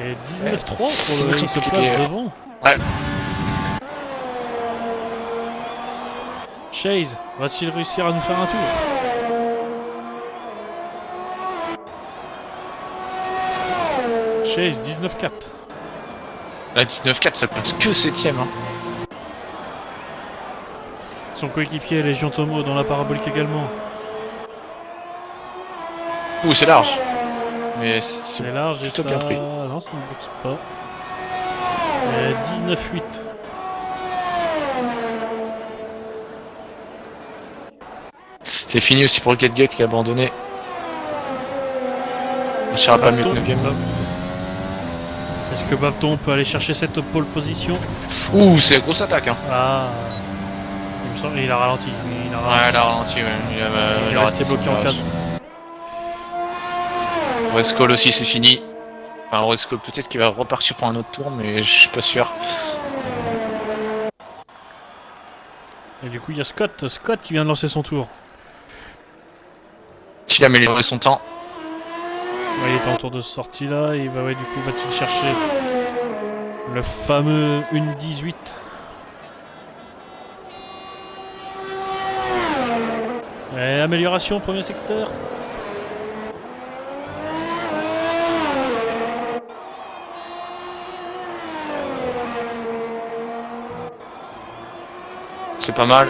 Speaker 2: Et 19-3 pour
Speaker 1: c'est
Speaker 2: il se
Speaker 1: compliqué.
Speaker 2: place devant.
Speaker 1: Ouais.
Speaker 2: Chase, va-t-il réussir à nous faire un tour? Chase, 19-4.
Speaker 1: La 19-4, ça passe que 7ème. Hein.
Speaker 2: Son coéquipier, Légion Tomo, dans la parabolique également.
Speaker 1: Ouh, c'est large. Mais c'est
Speaker 2: C'est large et
Speaker 1: plutôt
Speaker 2: ça...
Speaker 1: bien pris.
Speaker 2: Non, ça ne boxe pas. 19-8.
Speaker 1: C'est fini aussi pour Gatgate qui a abandonné. On cherchera pas mieux que 9ème.
Speaker 2: Est-ce que Babton peut aller chercher cette pole position?
Speaker 1: Ouh, c'est une grosse attaque. Hein.
Speaker 2: Ah, il me semble qu'il a ralenti. Il a ralenti.
Speaker 1: Ouais, elle a ralenti. Ouais.
Speaker 2: Il est resté bloqué en 4.
Speaker 1: Oresco aussi, c'est fini. Enfin, Oresco peut-être qu'il va repartir pour un autre tour, mais je suis pas sûr.
Speaker 2: Et du coup, il y a Scott qui vient de lancer son tour.
Speaker 1: S'il a amélioré son temps.
Speaker 2: Ouais, il est en tour de sortie là. Il va, ouais, du coup, va-t-il chercher le fameux 1.18? Et amélioration, premier secteur.
Speaker 1: C'est pas mal.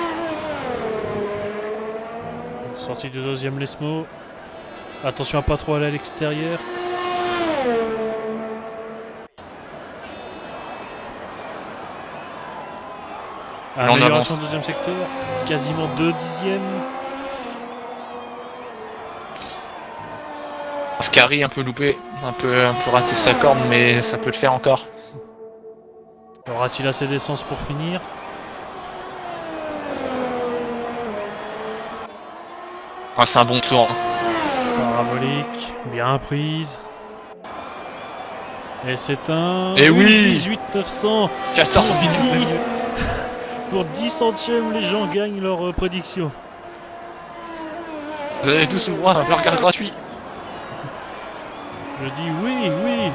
Speaker 2: Sortie du deuxième Lesmo. Attention à pas trop aller à l'extérieur.
Speaker 1: Là, on
Speaker 2: Amélioration
Speaker 1: avance.
Speaker 2: au deuxième secteur. Quasiment 2 dixièmes.
Speaker 1: Ascari un peu loupé, un peu raté sa corde, mais ça peut le faire encore.
Speaker 2: Aura-t-il assez d'essence pour finir?
Speaker 1: Ah, c'est un bon tour. Hein.
Speaker 2: Parabolique, bien prise. Et c'est un...
Speaker 1: Et oui
Speaker 2: 18 900.
Speaker 1: 14 minutes de mieux.
Speaker 2: Pour 10 centièmes, les gens gagnent leur prédiction.
Speaker 1: Vous avez tous le droit à un burger gratuit.
Speaker 2: Je dis oui, oui.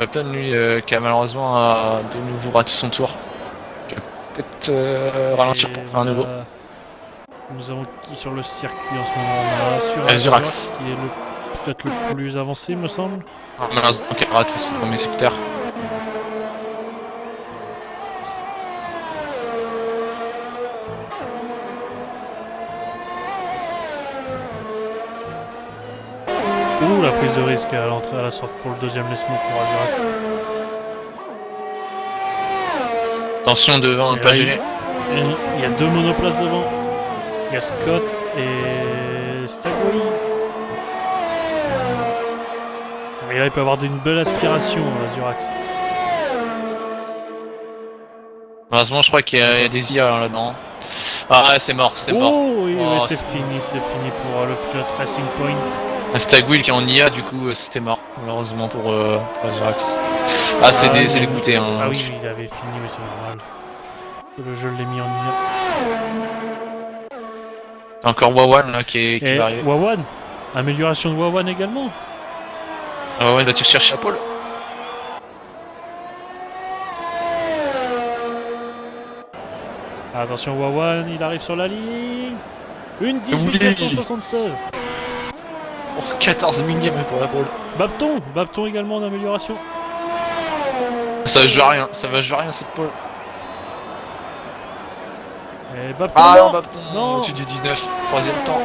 Speaker 1: Upton, lui, qui a malheureusement de nouveau raté son tour. Je vais peut-être ralentir pour faire un nouveau.
Speaker 2: Nous avons qui sur le circuit en ce moment? On a sur
Speaker 1: Azurax.
Speaker 2: qui est peut-être le plus avancé, me semble.
Speaker 1: Ah, malheureusement, qui a raté son premier secteur.
Speaker 2: Ouh, la prise de risque à l'entrée à la sortie pour le deuxième laissement pour Azurax.
Speaker 1: Attention devant,
Speaker 2: Et
Speaker 1: pas
Speaker 2: là,
Speaker 1: gêné.
Speaker 2: Il y a 2 monoplaces devant. Il y a Scott et Stagway. Mais là, il peut avoir une belle aspiration, Azurax.
Speaker 1: Malheureusement, je crois qu'il y a des IA là-dedans. Ah, c'est mort, c'est mort.
Speaker 2: Oh, oui,
Speaker 1: Oh,
Speaker 2: oui, c'est fini pour le Pilot Racing Point.
Speaker 1: Un Stagwheel qui est en IA, du coup, c'était mort. Malheureusement pour Azurax. Ah, c'est dégoûté. Hein.
Speaker 2: Ah oui, il avait fini, mais c'est normal. Que le jeu l'ait mis en IA.
Speaker 1: Encore Wawan là qui va arriver.
Speaker 2: Wawan, amélioration de Wawan également.
Speaker 1: Ah ouais, il va te chercher à Paul.
Speaker 2: Attention, Wawan, il arrive sur la ligne. Une 18 476.
Speaker 1: Oh, 14 millième pour la Paul.
Speaker 2: Babton également en amélioration.
Speaker 1: Ça va jouer à rien, cette Paul.
Speaker 2: Et Babton,
Speaker 1: Ah non,
Speaker 2: non,
Speaker 1: Babton,
Speaker 2: non.
Speaker 1: au-dessus du 19, troisième temps.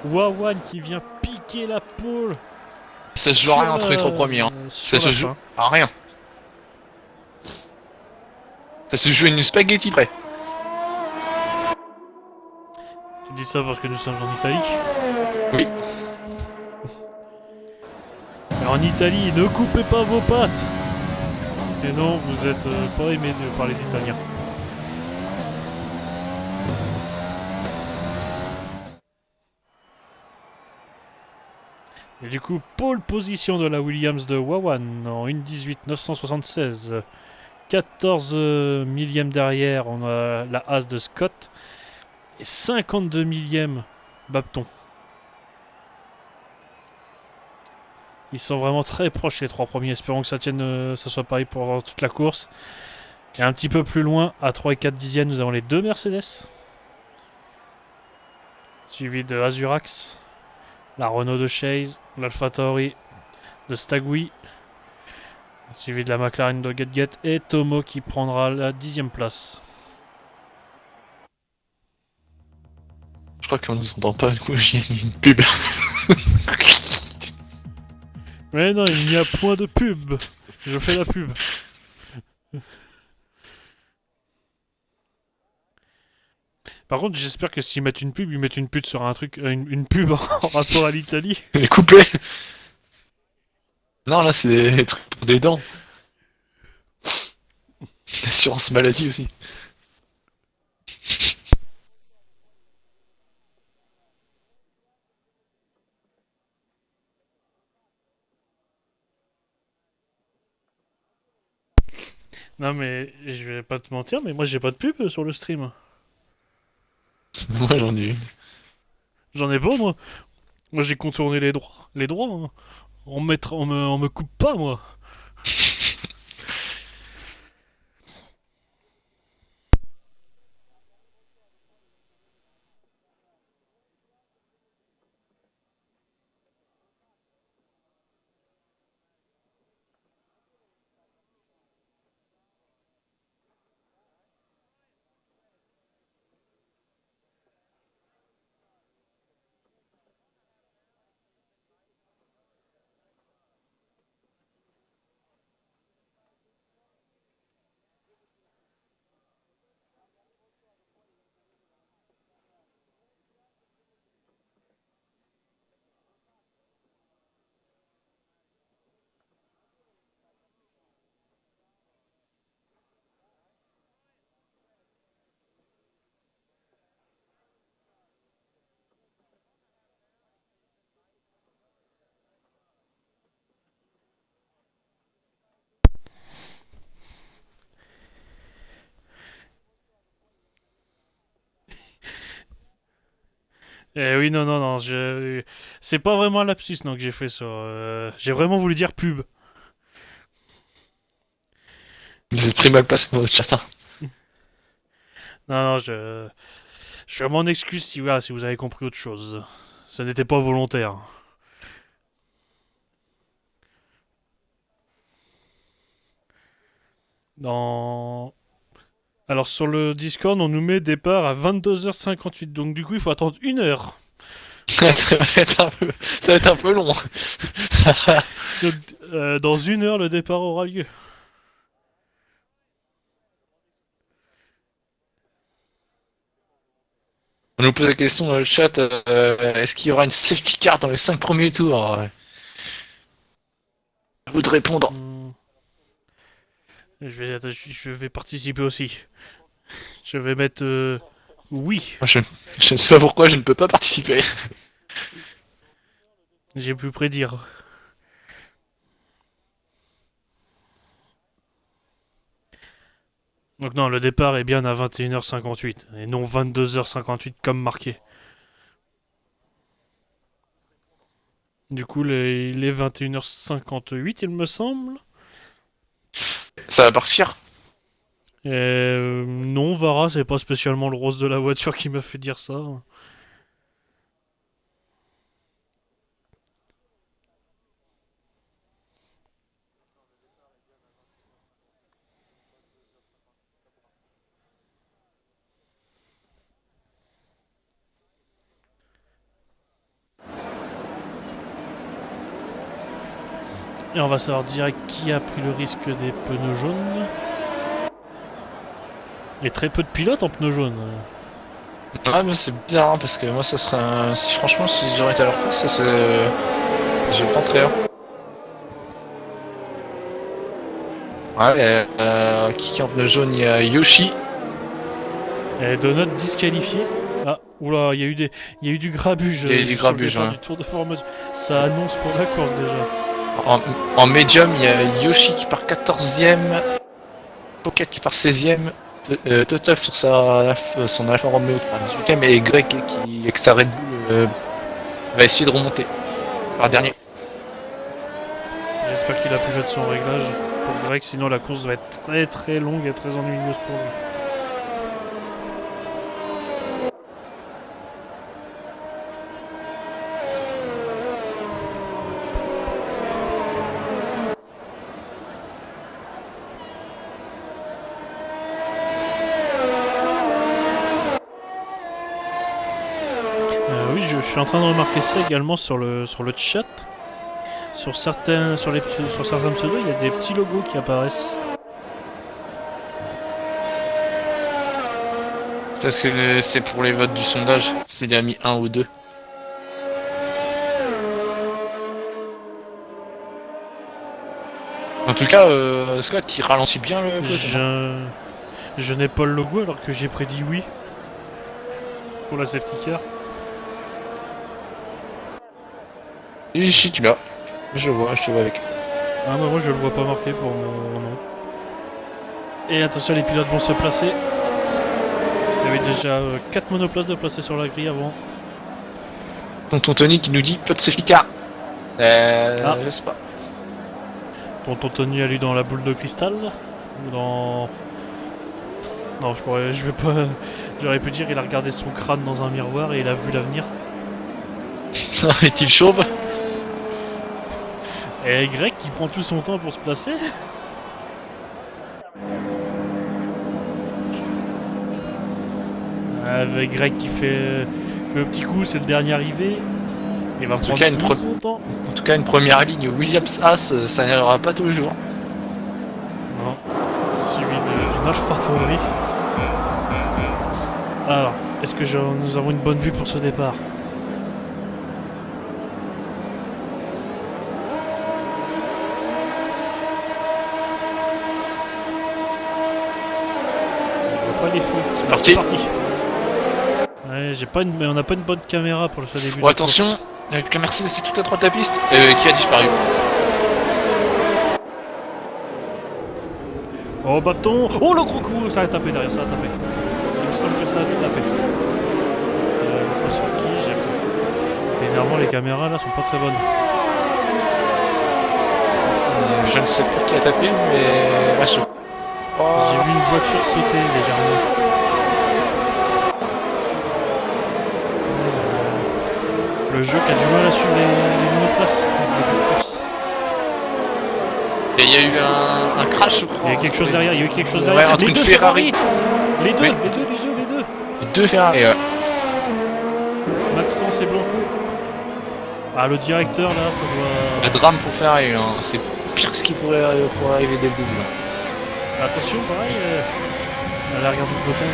Speaker 2: Wawan qui vient piquer la pole.
Speaker 1: Ça se joue à rien entre les 3 premiers. Hein. Ça se joue à rien. Ça se joue une spaghetti près.
Speaker 2: Tu dis ça parce que nous sommes en Italie?
Speaker 1: Oui.
Speaker 2: Et en Italie, ne coupez pas vos pattes. Et non, vous êtes pas aimé par les Italiens. Et du coup, pole position de la Williams de Wawan en 1.18 976. 14 millièmes derrière, on a la Haas de Scott. Et 52 millièmes Babton. Ils sont vraiment très proches les 3 premiers. Espérons que ça tienne, ça soit pareil pour toute la course. Et un petit peu plus loin, à 3 et 4 dixièmes, nous avons les 2 Mercedes. Suivi de Azurax, la Renault de Chase, l'AlphaTauri de Stagway. Suivi de la McLaren de Get et Tomo qui prendra la 10e place.
Speaker 1: Je crois qu'on nous entend pas, du coup j'ai une pub.
Speaker 2: Mais non, il n'y a point de pub. Je fais la pub. Par contre, j'espère que s'ils mettent une pub, ils mettent une pub sur un truc, une pub en rapport à l'Italie.
Speaker 1: Elle est coupée. Non, là c'est des trucs pour des dents. L'assurance maladie aussi.
Speaker 2: Non mais je vais pas te mentir, mais moi j'ai pas de pub sur le stream.
Speaker 1: Moi j'en ai une.
Speaker 2: J'en ai pas moi. Moi j'ai contourné les droits. Les droits. Hein. On me coupe pas moi. Eh oui, non, non, non, c'est pas vraiment un lapsus non, que j'ai fait ça. J'ai vraiment voulu dire pub.
Speaker 1: Vous êtes pris mal placé dans votre châtain.
Speaker 2: Non, non, je m'en excuse si, voilà, si vous avez compris autre chose. Ça n'était pas volontaire. Dans... Alors sur le Discord, on nous met départ à 22h58, donc du coup il faut attendre 1 heure.
Speaker 1: Ça va être un peu long.
Speaker 2: Donc, dans 1 heure, le départ aura lieu.
Speaker 1: On nous pose la question dans le chat, est-ce qu'il y aura une safety car dans les 5 premiers tours? À vous de répondre.
Speaker 2: Hmm. Je vais participer aussi. Je vais mettre oui.
Speaker 1: Moi, je ne sais pas pourquoi je ne peux pas participer.
Speaker 2: J'ai pu prédire. Donc non, le départ est bien à 21h58 et non 22h58 comme marqué. Du coup, il est 21h58, il me semble.
Speaker 1: Ça va partir.
Speaker 2: Non, Vara, c'est pas spécialement le rose de la voiture qui m'a fait dire ça. Et on va savoir direct qui a pris le risque des pneus jaunes. Il y a très peu de pilotes en pneus jaunes.
Speaker 1: Ah mais c'est bizarre hein, parce que moi ça serait un... si, franchement si j'aurais été à leur place ça c'est... Je tenterais hein. Ouais, qui en pneu jaune, il y a Yoshi.
Speaker 2: Et Donut disqualifié. Ah, oula, il y a eu du grabuge.
Speaker 1: Il y a eu du
Speaker 2: sur le
Speaker 1: grabuge,
Speaker 2: départ
Speaker 1: hein.
Speaker 2: du Tour de Formose. Ça annonce pour la course déjà.
Speaker 1: En médium, il y a Yoshi qui part 14ème, Pocket qui part 16ème, Toteuf sur son Alfa Romeo qui part 18ème et Greg qui, avec sa Red Bull, va essayer de remonter. Par dernier.
Speaker 2: J'espère qu'il a pu mettre son réglage pour Greg, sinon la course va être très très longue et très ennuyeuse pour lui. Oui, je suis en train de remarquer ça également sur le chat. Sur certains pseudos, il y a des petits logos qui apparaissent.
Speaker 1: Parce que c'est pour les votes du sondage, c'est déjà mis 1 ou 2. En tout cas, Scott, il ralentit bien le peloton.
Speaker 2: Je n'ai pas le logo alors que j'ai prédit oui pour la safety car.
Speaker 1: Si, tu l'as. Je te vois avec.
Speaker 2: Ah bah moi je le vois pas marqué pour mon nom. Et attention, les pilotes vont se placer. Il y avait déjà 4 monoplaces de placer sur la grille avant.
Speaker 1: Tonton Tony qui nous dit pas de safety car. Je sais pas.
Speaker 2: Tonton Tony a lu dans la boule de cristal. Ou dans... Non, je vais pas... J'aurais pu dire qu'il a regardé son crâne dans un miroir et il a vu l'avenir.
Speaker 1: Est-il chauve?
Speaker 2: Et Greg qui prend tout son temps pour se placer. Avec Greg qui fait le petit coup, c'est le dernier arrivé. Il va prendre tout son temps.
Speaker 1: En tout cas, une première ligne Williams As, ça n'ira pas tous les jours.
Speaker 2: Non. Suivi d'une Alfa Tauri. Alors, est-ce que nous avons une bonne vue pour ce départ? Je vois pas les feux.
Speaker 1: C'est parti.
Speaker 2: Ouais, mais on n'a pas une bonne caméra pour ce début.
Speaker 1: Bon, attention, avec la Mercedes c'est tout à droite de la piste, qui a disparu.
Speaker 2: Oh bâton. Oh le gros coup. Ça a tapé derrière, ça a tapé. Il me semble que ça a dû taper. Sur qui j'ai Clairement, les caméras là sont pas très bonnes.
Speaker 1: Je ne sais pas qui a tapé, mais... Ah,
Speaker 2: J'ai vu une voiture sauter légèrement. Le jeu qui a du mal à suivre les monoplaces.
Speaker 1: Et il y a eu un crash, je crois.
Speaker 2: Il y a quelque chose derrière, il y a eu quelque chose
Speaker 1: Ouais,
Speaker 2: derrière.
Speaker 1: entre
Speaker 2: Les
Speaker 1: une
Speaker 2: deux
Speaker 1: Ferrari.
Speaker 2: Les deux,
Speaker 1: Oui.
Speaker 2: les deux.
Speaker 1: Deux Ferrari.
Speaker 2: Maxence et Blanco. Ah, le directeur là, ça doit.
Speaker 1: Le drame pour Ferrari, hein. C'est pire ce qui pourrait arriver dès le début. Là.
Speaker 2: Attention, pareil, à l'arrière du peloton.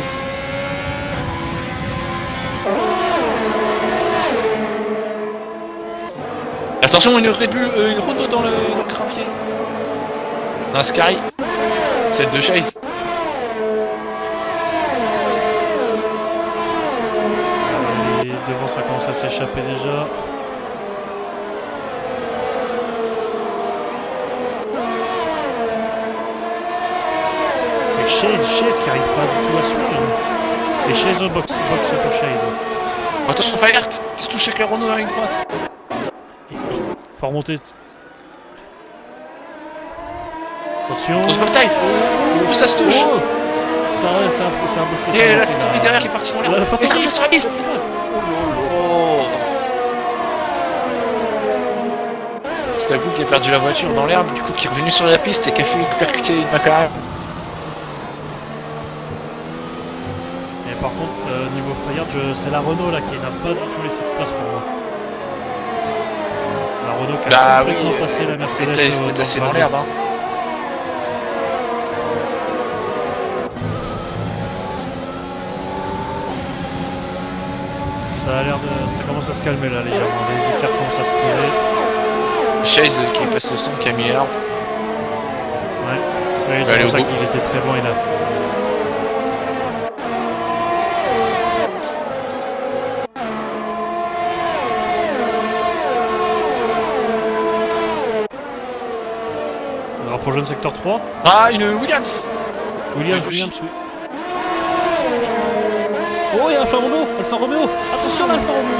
Speaker 1: Attention, une Red Bull, une Renault dans le gravier. Un Sky. Celle de Chase.
Speaker 2: Et devant, ça commence à s'échapper déjà. Et Chase qui arrive pas du tout à suivre. Et Chase au box pour Chase.
Speaker 1: Attention, Fayert qui se touche avec la Renault dans la ligne droite.
Speaker 2: Faut remonter. Attention.
Speaker 1: Grosse bataille. Oh, ça se touche.
Speaker 2: Oh, c'est un peu
Speaker 1: Et la Ferrari derrière qui est partie dans l'air. Et ça revient sur la piste. Oh. C'est un coup qui a perdu la voiture dans l'herbe, du coup qui est revenu sur la piste et qui a fait percuter une McLaren.
Speaker 2: Et par contre, niveau Fayard, c'est la Renault là qui n'a pas du tout laissé de place pour moi. La Renault qui a complètement passé la Mercedes.
Speaker 1: C'était assez dans l'herbe. Hein.
Speaker 2: Ça commence à se calmer là légèrement. Les écarts commencent à se poser.
Speaker 1: Chase qui passe au 100 qui a mis l'herbe.
Speaker 2: Ouais, c'est pour ça qu'il était très loin là. Drapeau jaune secteur 3.
Speaker 1: Ah, une Williams.
Speaker 2: Williams, oui. Oh, il y a Alfa Romeo. Attention l'Alfa Romeo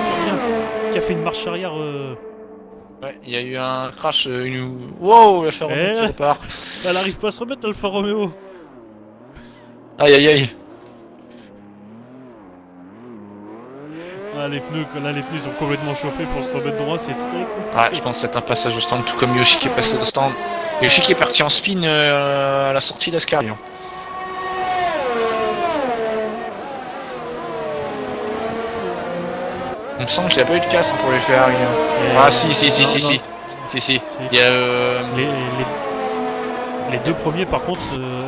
Speaker 2: qui a fait une marche arrière.
Speaker 1: Ouais, il y a eu un crash, une... Wow, la Ferrari qui repart.
Speaker 2: Elle arrive pas à se remettre Alfa Romeo.
Speaker 1: Aïe aïe aïe.
Speaker 2: Ah, les pneus sont complètement chauffés pour se remettre droit, c'est très compliqué.
Speaker 1: Ouais, je pense que c'est un passage au stand, tout comme Yoshi qui est passé au stand. Yoshi qui est parti en spin à la sortie d'Ascari. Il me semble qu'il n'y a pas eu de casse pour les Ferrari. Ah si. Il y a
Speaker 2: les deux premiers par contre,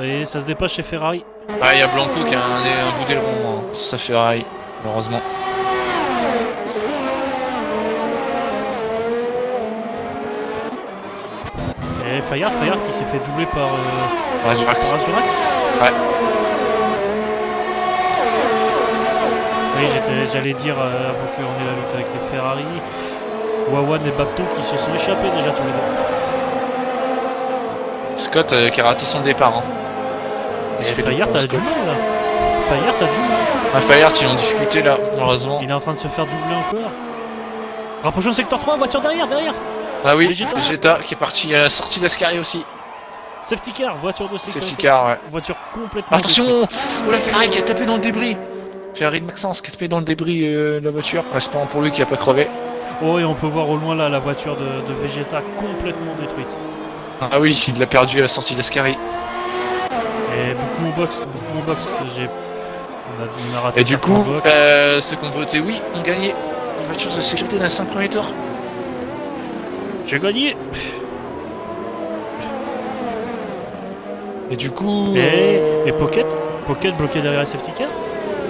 Speaker 2: et ça se dépasse chez Ferrari.
Speaker 1: Ah, il y a Blanco qui a un bout d'aileron sur sa Ferrari, malheureusement.
Speaker 2: Et Fayard qui s'est fait doubler par
Speaker 1: Razurax.
Speaker 2: Ouais. Oui, j'allais dire avant qu'on ait la lutte avec les Ferrari, Wawan et Babton qui se sont échappés déjà tous les deux.
Speaker 1: Scott qui a raté son départ. Hein.
Speaker 2: Et Fayard a du mal là.
Speaker 1: Ah, Fayard ils ont discuté là, malheureusement.
Speaker 2: Il est en train de se faire doubler encore. Rapprochons secteur 3, voiture derrière.
Speaker 1: Ah oui, Vegeta qui est parti à la sortie d'Ascari aussi.
Speaker 2: Safety car, voiture de sécurité.
Speaker 1: Safety car, ouais.
Speaker 2: Voiture complètement...
Speaker 1: Attention, la Ferrari qui a tapé dans le débris. Ferrari de Maxence qui a tapé dans le débris de la voiture. Espérant pour lui qui a pas crevé.
Speaker 2: Oh, et on peut voir au loin là la voiture de Vegeta complètement détruite.
Speaker 1: Ah oui, il l'a perdu à la sortie d'Ascari.
Speaker 2: Et beaucoup mon box, on a raté.
Speaker 1: Et du coup, ceux qui ont voté oui ont gagné une voiture de sécurité dans les 5 premiers tours.
Speaker 2: J'ai gagné.
Speaker 1: Et du coup...
Speaker 2: Et Pocket bloqué derrière la safety car.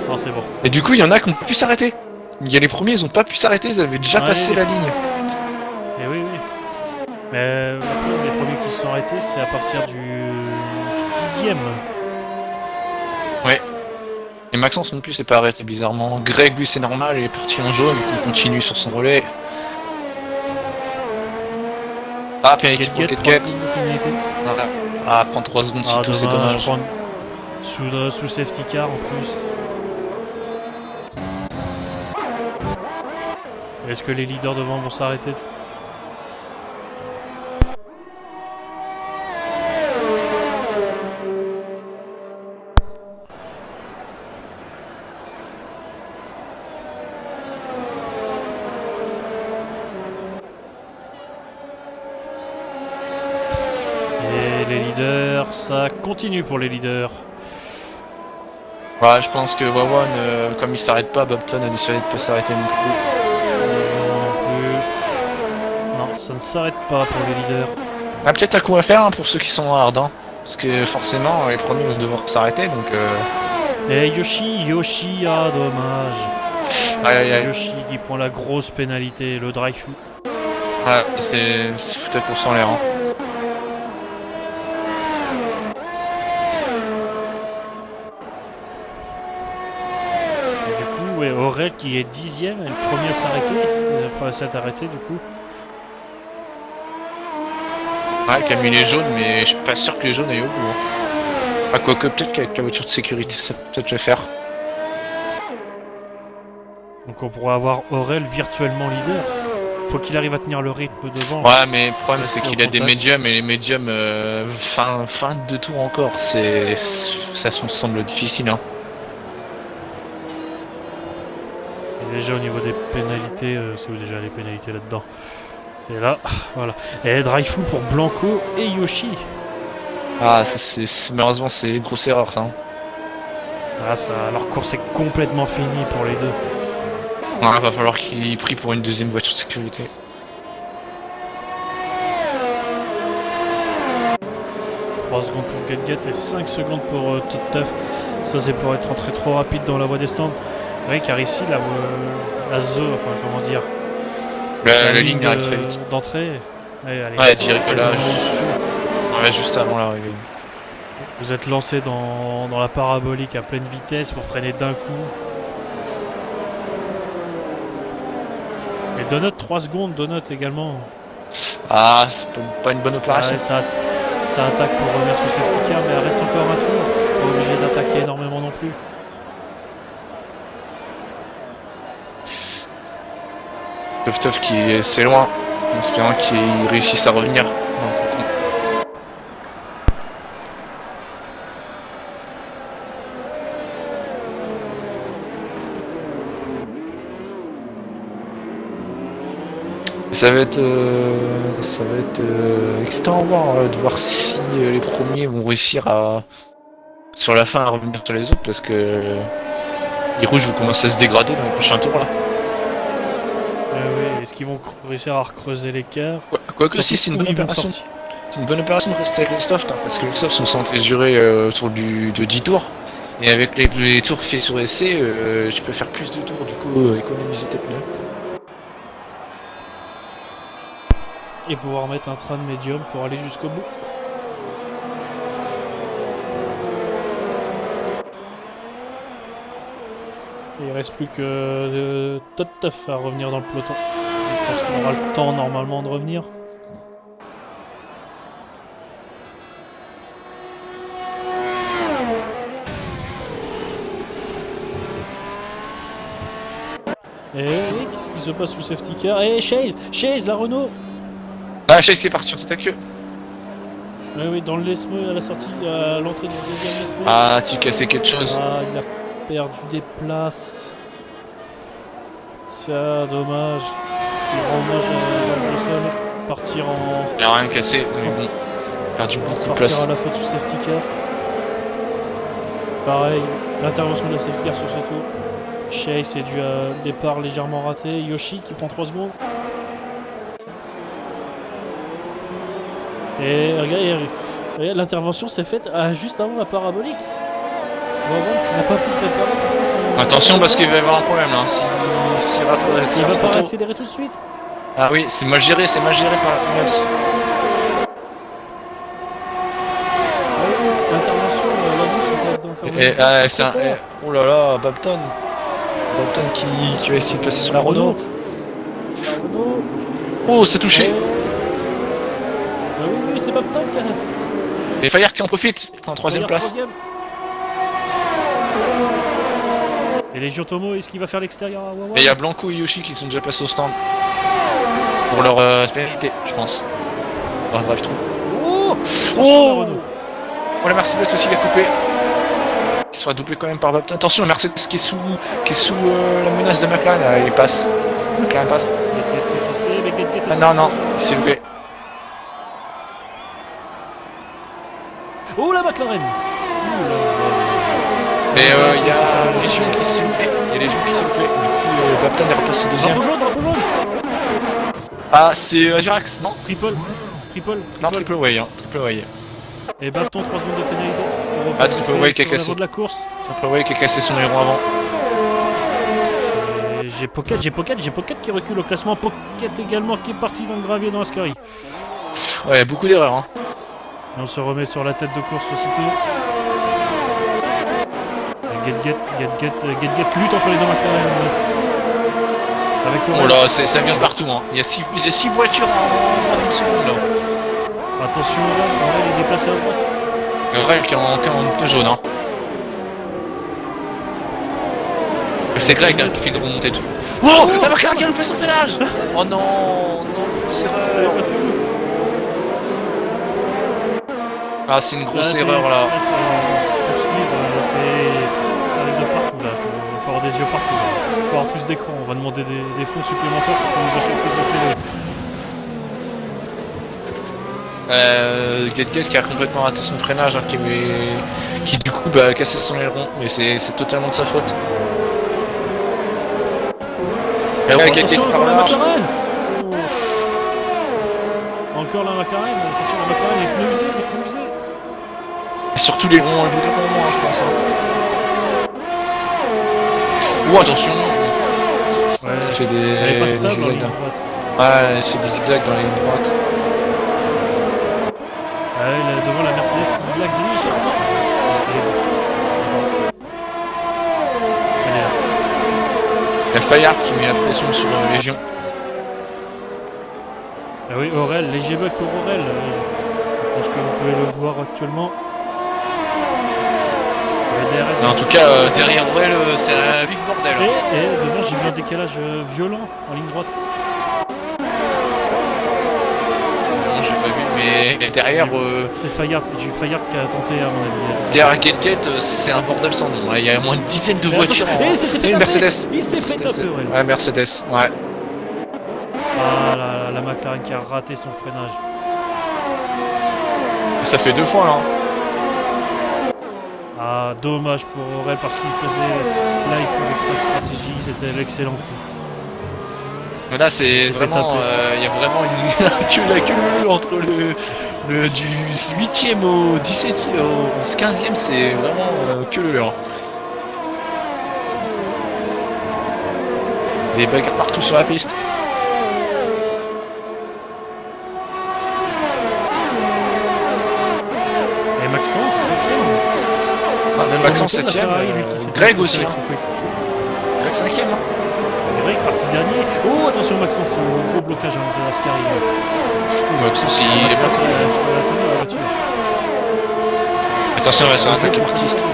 Speaker 2: Non, c'est bon.
Speaker 1: Et du coup, il y en a qui ont pu s'arrêter. Il y a les premiers, ils ont pas pu s'arrêter, ils avaient déjà passé la ligne.
Speaker 2: Et oui. Mais les premiers qui se sont arrêtés, c'est à partir du 10e.
Speaker 1: Ouais. Et Maxence non plus s'est pas arrêté bizarrement. Greg lui c'est normal, il est parti en jaune, il continue sur son relais. Ah, pénalité pour Ketket. Voilà. Ah, prendre 3 secondes si tout, c'est dommage.
Speaker 2: Sous safety car en plus. Est-ce que les leaders devant vont s'arrêter? Et les leaders, ça continue pour les leaders.
Speaker 1: Ouais, je pense que Wawan, comme il s'arrête pas, Bobton a décidé de pas s'arrêter non plus.
Speaker 2: Non, ça ne s'arrête pas pour les leaders.
Speaker 1: Ah, peut-être un coup à faire hein, pour ceux qui sont hard, hein. Parce que forcément, les premiers vont devoir s'arrêter, donc...
Speaker 2: Et Yoshi, ah dommage.
Speaker 1: Aïe aïe aïe.
Speaker 2: Yoshi qui prend la grosse pénalité, le drive through.
Speaker 1: Ouais, c'est foutu pour son l'air. Hein.
Speaker 2: Et du coup, ouais, Aurel qui est 10ème, est le premier à s'arrêter. Enfin, s'est arrêté du coup.
Speaker 1: Ouais, qui a mis les jaunes, mais je suis pas sûr que les jaunes aillent au bout. Hein. Ah, quoique, peut-être qu'avec la voiture de sécurité, ça peut peut-être le faire.
Speaker 2: Donc on pourrait avoir Aurel virtuellement leader. Faut qu'il arrive à tenir le rythme devant.
Speaker 1: Ouais, mais le problème, c'est
Speaker 2: Rester
Speaker 1: qu'il
Speaker 2: au
Speaker 1: a des
Speaker 2: contact.
Speaker 1: médiums, et les médiums, fin de tour encore, ça me semble difficile. Hein.
Speaker 2: Et déjà au niveau des pénalités, c'est où déjà les pénalités là-dedans? C'est là, voilà. Et drive through pour Blanco et Yoshi.
Speaker 1: Ah, malheureusement, c'est une grosse erreur, ça. Hein.
Speaker 2: Ah, ça, leur course est complètement finie pour les deux.
Speaker 1: Ouais, va falloir qu'il prie pour une deuxième voiture de sécurité.
Speaker 2: « 3 secondes pour Gadget et 5 secondes pour Toteuf. Ça, c'est pour être entré trop rapide dans la voie des stands. Oui, car ici, la zone, enfin, comment dire,
Speaker 1: La ligne arrive très vite.
Speaker 2: d'entrée.
Speaker 1: Ouais, direct là, juste avant l'arrivée.
Speaker 2: Vous êtes lancé dans la parabolique à pleine vitesse, vous freinez d'un coup. Et Donut 3 secondes, Donut également.
Speaker 1: Ah, c'est pas une bonne opération.
Speaker 2: Ouais, ça attaque pour revenir sous safety car, mais elle reste encore un tour. Pas obligé d'attaquer énormément non plus.
Speaker 1: Tuff qui est assez loin, en espérant qu'il réussisse à revenir. Ça va être excitant de voir si les premiers vont réussir sur la fin à revenir sur les autres parce que les rouges vont commencer à se dégrader dans les prochains tours là.
Speaker 2: Oui, est-ce qu'ils vont réussir à recreuser l'écart?
Speaker 1: Quoique si c'est une bonne
Speaker 2: Ils vont
Speaker 1: opération.
Speaker 2: sortir.
Speaker 1: C'est une bonne opération de rester avec les softs, hein, parce que les softs sont censés durer autour de 10 tours. Et avec les tours faits sur essai, je peux faire plus de tours, du coup économiser tes pneus.
Speaker 2: Et pouvoir mettre un train de médium pour aller jusqu'au bout. Et il reste plus que Toteuf à revenir dans le peloton. Je pense qu'on aura le temps normalement de revenir. Et qu'est-ce qui se passe sous safety car? Et Chase, la Renault.
Speaker 1: Ah, Chase c'est parti, on s'est à queue.
Speaker 2: Oui, dans le Lesmo, à la sortie, à l'entrée du deuxième Lesmo.
Speaker 1: Ah, tu cassais quelque chose.
Speaker 2: Ah, il a perdu des places. Tiens, dommage. Il rend hommage à Jean Brossel. Partir en.
Speaker 1: Il a rien cassé, mais bon. Perdu beaucoup de place.
Speaker 2: Partir à la faute sous safety car. Pareil, l'intervention de la safety car sur ce tour. Chase est dû à départ légèrement raté. Yoshi qui prend 3 secondes. Et regarde, l'intervention s'est faite juste avant la parabolique. Qui n'a pas pu préparer son...
Speaker 1: Attention parce qu'il va y avoir un problème là. S'il rate
Speaker 2: il va pas accélérer tout de suite.
Speaker 1: Ah oui, c'est mal géré par la Williams.
Speaker 2: L'intervention, la c'était intervention.
Speaker 1: Oh là là, Bobton qui va essayer de passer sur la Renault. Oh, c'est touché.
Speaker 2: Oui, c'est Bobton qui a...
Speaker 1: Et Fayard qui en profite, il prend en troisième place.
Speaker 2: Et Légion Tomo, est-ce qu'il va faire l'extérieur à Wawa?
Speaker 1: Et il y a Blanco et Yoshi qui sont déjà passés au stand. Pour leur spécialité, je pense. Leur drive-thru.
Speaker 2: Oh, attention, la Renault.
Speaker 1: Oh, la Mercedes aussi, il a coupé. Il sera doublé quand même par Baptin. Attention, la Mercedes qui est sous la menace de McLaren. Ah, il passe. McLaren passe. Ah, non, non, il s'est loupé.
Speaker 2: Oh, la McLaren.
Speaker 1: Mais il y a Légion qui s'est loupé. Il y a Légion qui s'est loupé. Du coup, Baptin est repassé deuxième.
Speaker 2: Drapeau jaune, drapeau jaune.
Speaker 1: Ah, c'est Azurax, non?
Speaker 2: Triple.
Speaker 1: Triple way, hein. Triple way.
Speaker 2: Et Bapton, 3 secondes de pénalité.
Speaker 1: Ah, Triple way qui a cassé.
Speaker 2: De la course.
Speaker 1: Triple way qui a cassé son héros avant.
Speaker 2: Et j'ai Pocket qui recule au classement. Pocket également qui est parti dans le gravier dans la Ascari.
Speaker 1: Ouais, il y a beaucoup d'erreurs, hein.
Speaker 2: Et on se remet sur la tête de course aussitôt. Get lutte entre les deux McLaren. Avec
Speaker 1: Oh là, ça vient de partout, hein. Il y a 6 voitures en une seconde, là.
Speaker 2: Attention, Aurel est déplacé à droite.
Speaker 1: Aurel qui est en jaune, hein. C'est Greg hein, qui fait une remontée dessus. Oh, la McLaren qui a loupé son freinage. Oh non, grosse erreur. Ah, c'est une grosse erreur là.
Speaker 2: Pour suivre, ça arrive de partout là. Faut avoir des yeux partout. Là. Faut avoir plus d'écran. On va demander des fonds supplémentaires pour qu'on nous achète plus de télé.
Speaker 1: Quelqu'un qui a complètement raté son freinage, hein, qui du coup a cassé son aileron, mais c'est totalement de sa faute. Et ouais,
Speaker 2: attention,
Speaker 1: par
Speaker 2: encore la
Speaker 1: là.
Speaker 2: McLaren. Encore la McLaren. Attention, la McLaren est pneu usé,
Speaker 1: Et surtout les ronds, le bout des ronds, hein, je pense. Hein. Oh, attention.
Speaker 2: Ouais,
Speaker 1: Ça fait des
Speaker 2: elle est pas stable,
Speaker 1: zigzags.
Speaker 2: hein.
Speaker 1: Ouais, ça fait des zigzags dans la ligne droite.
Speaker 2: Ouais, devant la Mercedes qui blague légèrement. Elle est là.
Speaker 1: Il y a Fayard qui met la pression sur Légion.
Speaker 2: Ah oui, Aurel, léger bug pour Aurel. Je pense que vous pouvez le voir actuellement.
Speaker 1: Mais en tout cas, derrière Aurel, c'est un vif bordel. Hein.
Speaker 2: Et devant, j'ai vu un décalage violent en ligne droite.
Speaker 1: Non, j'ai pas vu, mais derrière.
Speaker 2: C'est Fayard, j'ai vu Fayard qui a tenté à mon avis.
Speaker 1: Derrière Get, c'est un bordel sans nom. Il y a au moins une dizaine de voitures.
Speaker 2: Et c'était fait
Speaker 1: une Mercedes.
Speaker 2: Il s'est fait taper, Aurel.
Speaker 1: Ouais, Mercedes, ouais.
Speaker 2: Ah la McLaren qui a raté son freinage.
Speaker 1: Ça fait 2 fois là.
Speaker 2: Ah, dommage pour Aurel parce qu'il faisait live avec sa stratégie, c'était l'excellent coup.
Speaker 1: Mais là, c'est vraiment. Il y a vraiment une queue entre du 8ème au 17ème, au 15ème, c'est vraiment que le hein. Des bagarres partout sur la piste.
Speaker 2: Et Maxence, 7ème.
Speaker 1: Ah, même Maxence 7ème. Greg aussi. Greg 5ème. Hein.
Speaker 2: Greg parti dernier. Oh, attention Maxence, gros blocage de Ascari.
Speaker 1: Maxence, il est pas
Speaker 2: tu vas la tenir la voiture.
Speaker 1: Attention, on va se faire attaquer par Tist.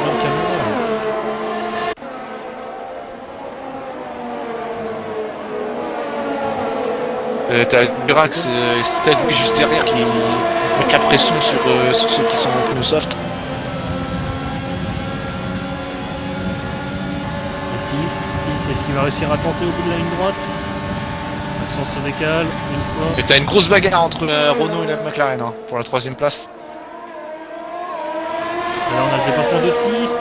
Speaker 1: T'as Durax, c'est lui juste derrière qui met la pression sur ceux qui sont en pneu soft.
Speaker 2: Tist, est-ce qu'il va réussir à tenter au bout de la ligne droite? Maxence se décale, une fois.
Speaker 1: Et t'as une grosse bagarre entre Renault et la McLaren hein, pour la 3ème place.
Speaker 2: Là on a le dépassement de Tist.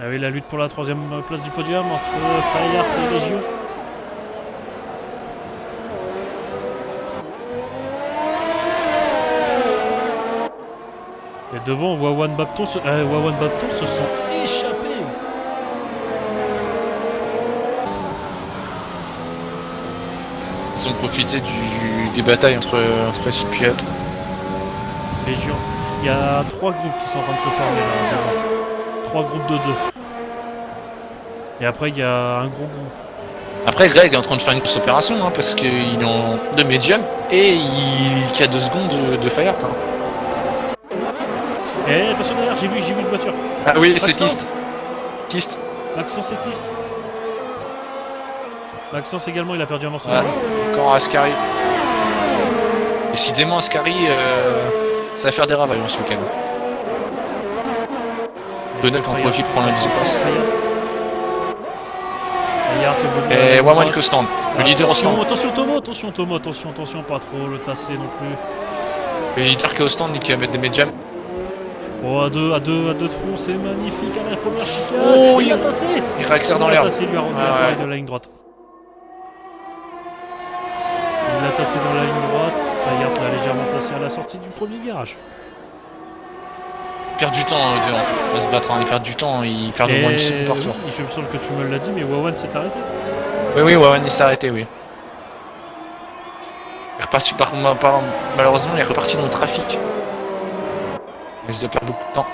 Speaker 2: Ah oui, la lutte pour la 3ème place du podium entre Fayard et Légion. Et devant, Wawan Bapton se sont échappés.
Speaker 1: Ils ont profité des batailles entre les pilotes.
Speaker 2: Légion. Il y a 3 groupes qui sont en train de se former là. 3 groupes de 2. Et après, il y a un gros groupe.
Speaker 1: Après, Greg est en train de faire une grosse opération hein, parce qu'il est en 2 médiums et il y a 2 secondes de Fayard. Hein.
Speaker 2: Eh, attention derrière, j'ai vu une voiture.
Speaker 1: Ah oui, c'est
Speaker 2: Maxence.
Speaker 1: Tist.
Speaker 2: Maxence et Tist. Maxence également, il a perdu un morceau.
Speaker 1: Ouais, encore Ascari. Décidément, Ascari, ça va faire des ravages ce week-end. Benoît en profite pour la deuxième place. Et Wawan au stand. Le leader au stand.
Speaker 2: Attention Tomo, attention, pas trop le tasser non plus.
Speaker 1: Le leader qui est au stand et qui va mettre des médiums.
Speaker 2: Oh, à deux de front, c'est magnifique à la première chicane.
Speaker 1: Oh,
Speaker 2: il a tassé.
Speaker 1: Il réaccélère dans l'air.
Speaker 2: Il a tassé, il lui a rendu l'appareil de la ligne droite. Il l'a tassé dans la ligne droite. Fayard l'a légèrement tassé à la sortie du premier virage.
Speaker 1: Il perd du temps, on va se battre, hein. Il perd du temps, il perd au moins une seconde par tour.
Speaker 2: Je me semble que tu me l'as dit, mais Wawan s'est arrêté.
Speaker 1: Oui, Wawan il s'est arrêté, oui. Il est reparti malheureusement, il est reparti dans le trafic. Il risque de perdre beaucoup de temps.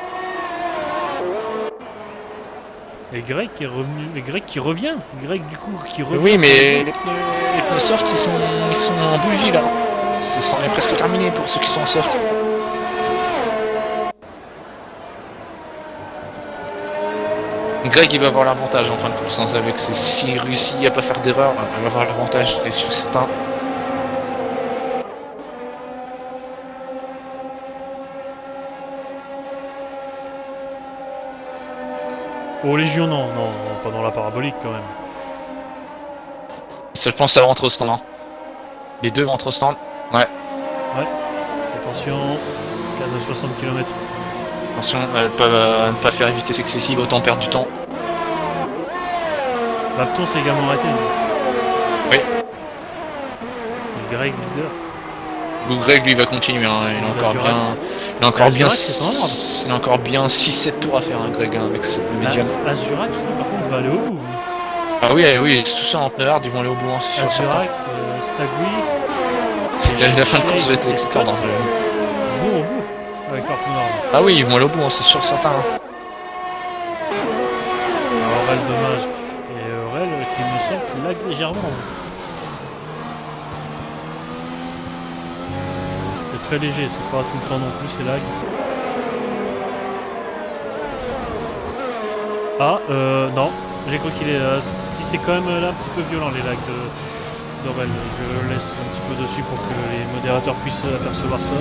Speaker 2: Et Greg qui est revenu. Et Greg qui revient. Greg du coup qui revient.
Speaker 1: Oui, mais les pneus soft ils sont en bougie là. C'en est presque terminé pour ceux qui sont en soft. Greg il va avoir l'avantage en fin de course, hein, avec s'il réussit à pas faire d'erreur, il va avoir l'avantage, c'est sûr certain.
Speaker 2: Oh Légion non, pas dans la parabolique quand même.
Speaker 1: Ça, je pense que ça rentre au stand. Hein. Les deux rentrent au stand. Ouais.
Speaker 2: Attention, 15 à 60 km.
Speaker 1: Attention à ne pas faire une vitesse excessive, autant perdre du temps.
Speaker 2: Bapton s'est également arrêté.
Speaker 1: Oui.
Speaker 2: Et Greg leader.
Speaker 1: Donc Greg lui va continuer, hein. Il a encore bien 6-7 tours à faire, hein, Greg, hein, avec ce médium.
Speaker 2: Azurax par contre va aller au bout.
Speaker 1: Ah oui, tout ça en pneu hard, ils vont aller au bout, hein, c'est sûr.
Speaker 2: Azurax, Stagui.
Speaker 1: La fin de course va être excitant dans le...
Speaker 2: Vont au bout avec leur pneu hard.
Speaker 1: Ah oui, ils vont aller au bout, hein, c'est sûr certain. Hein.
Speaker 2: Aurel dommage. Et Aurel qui me semble qu'il lag légèrement. C'est très léger, c'est pas tout le temps non plus, c'est lag. Ah, non, j'ai cru qu'il est là. Si c'est quand même là un petit peu violent les lags d'Aurel, je laisse un petit peu dessus pour que les modérateurs puissent apercevoir ça.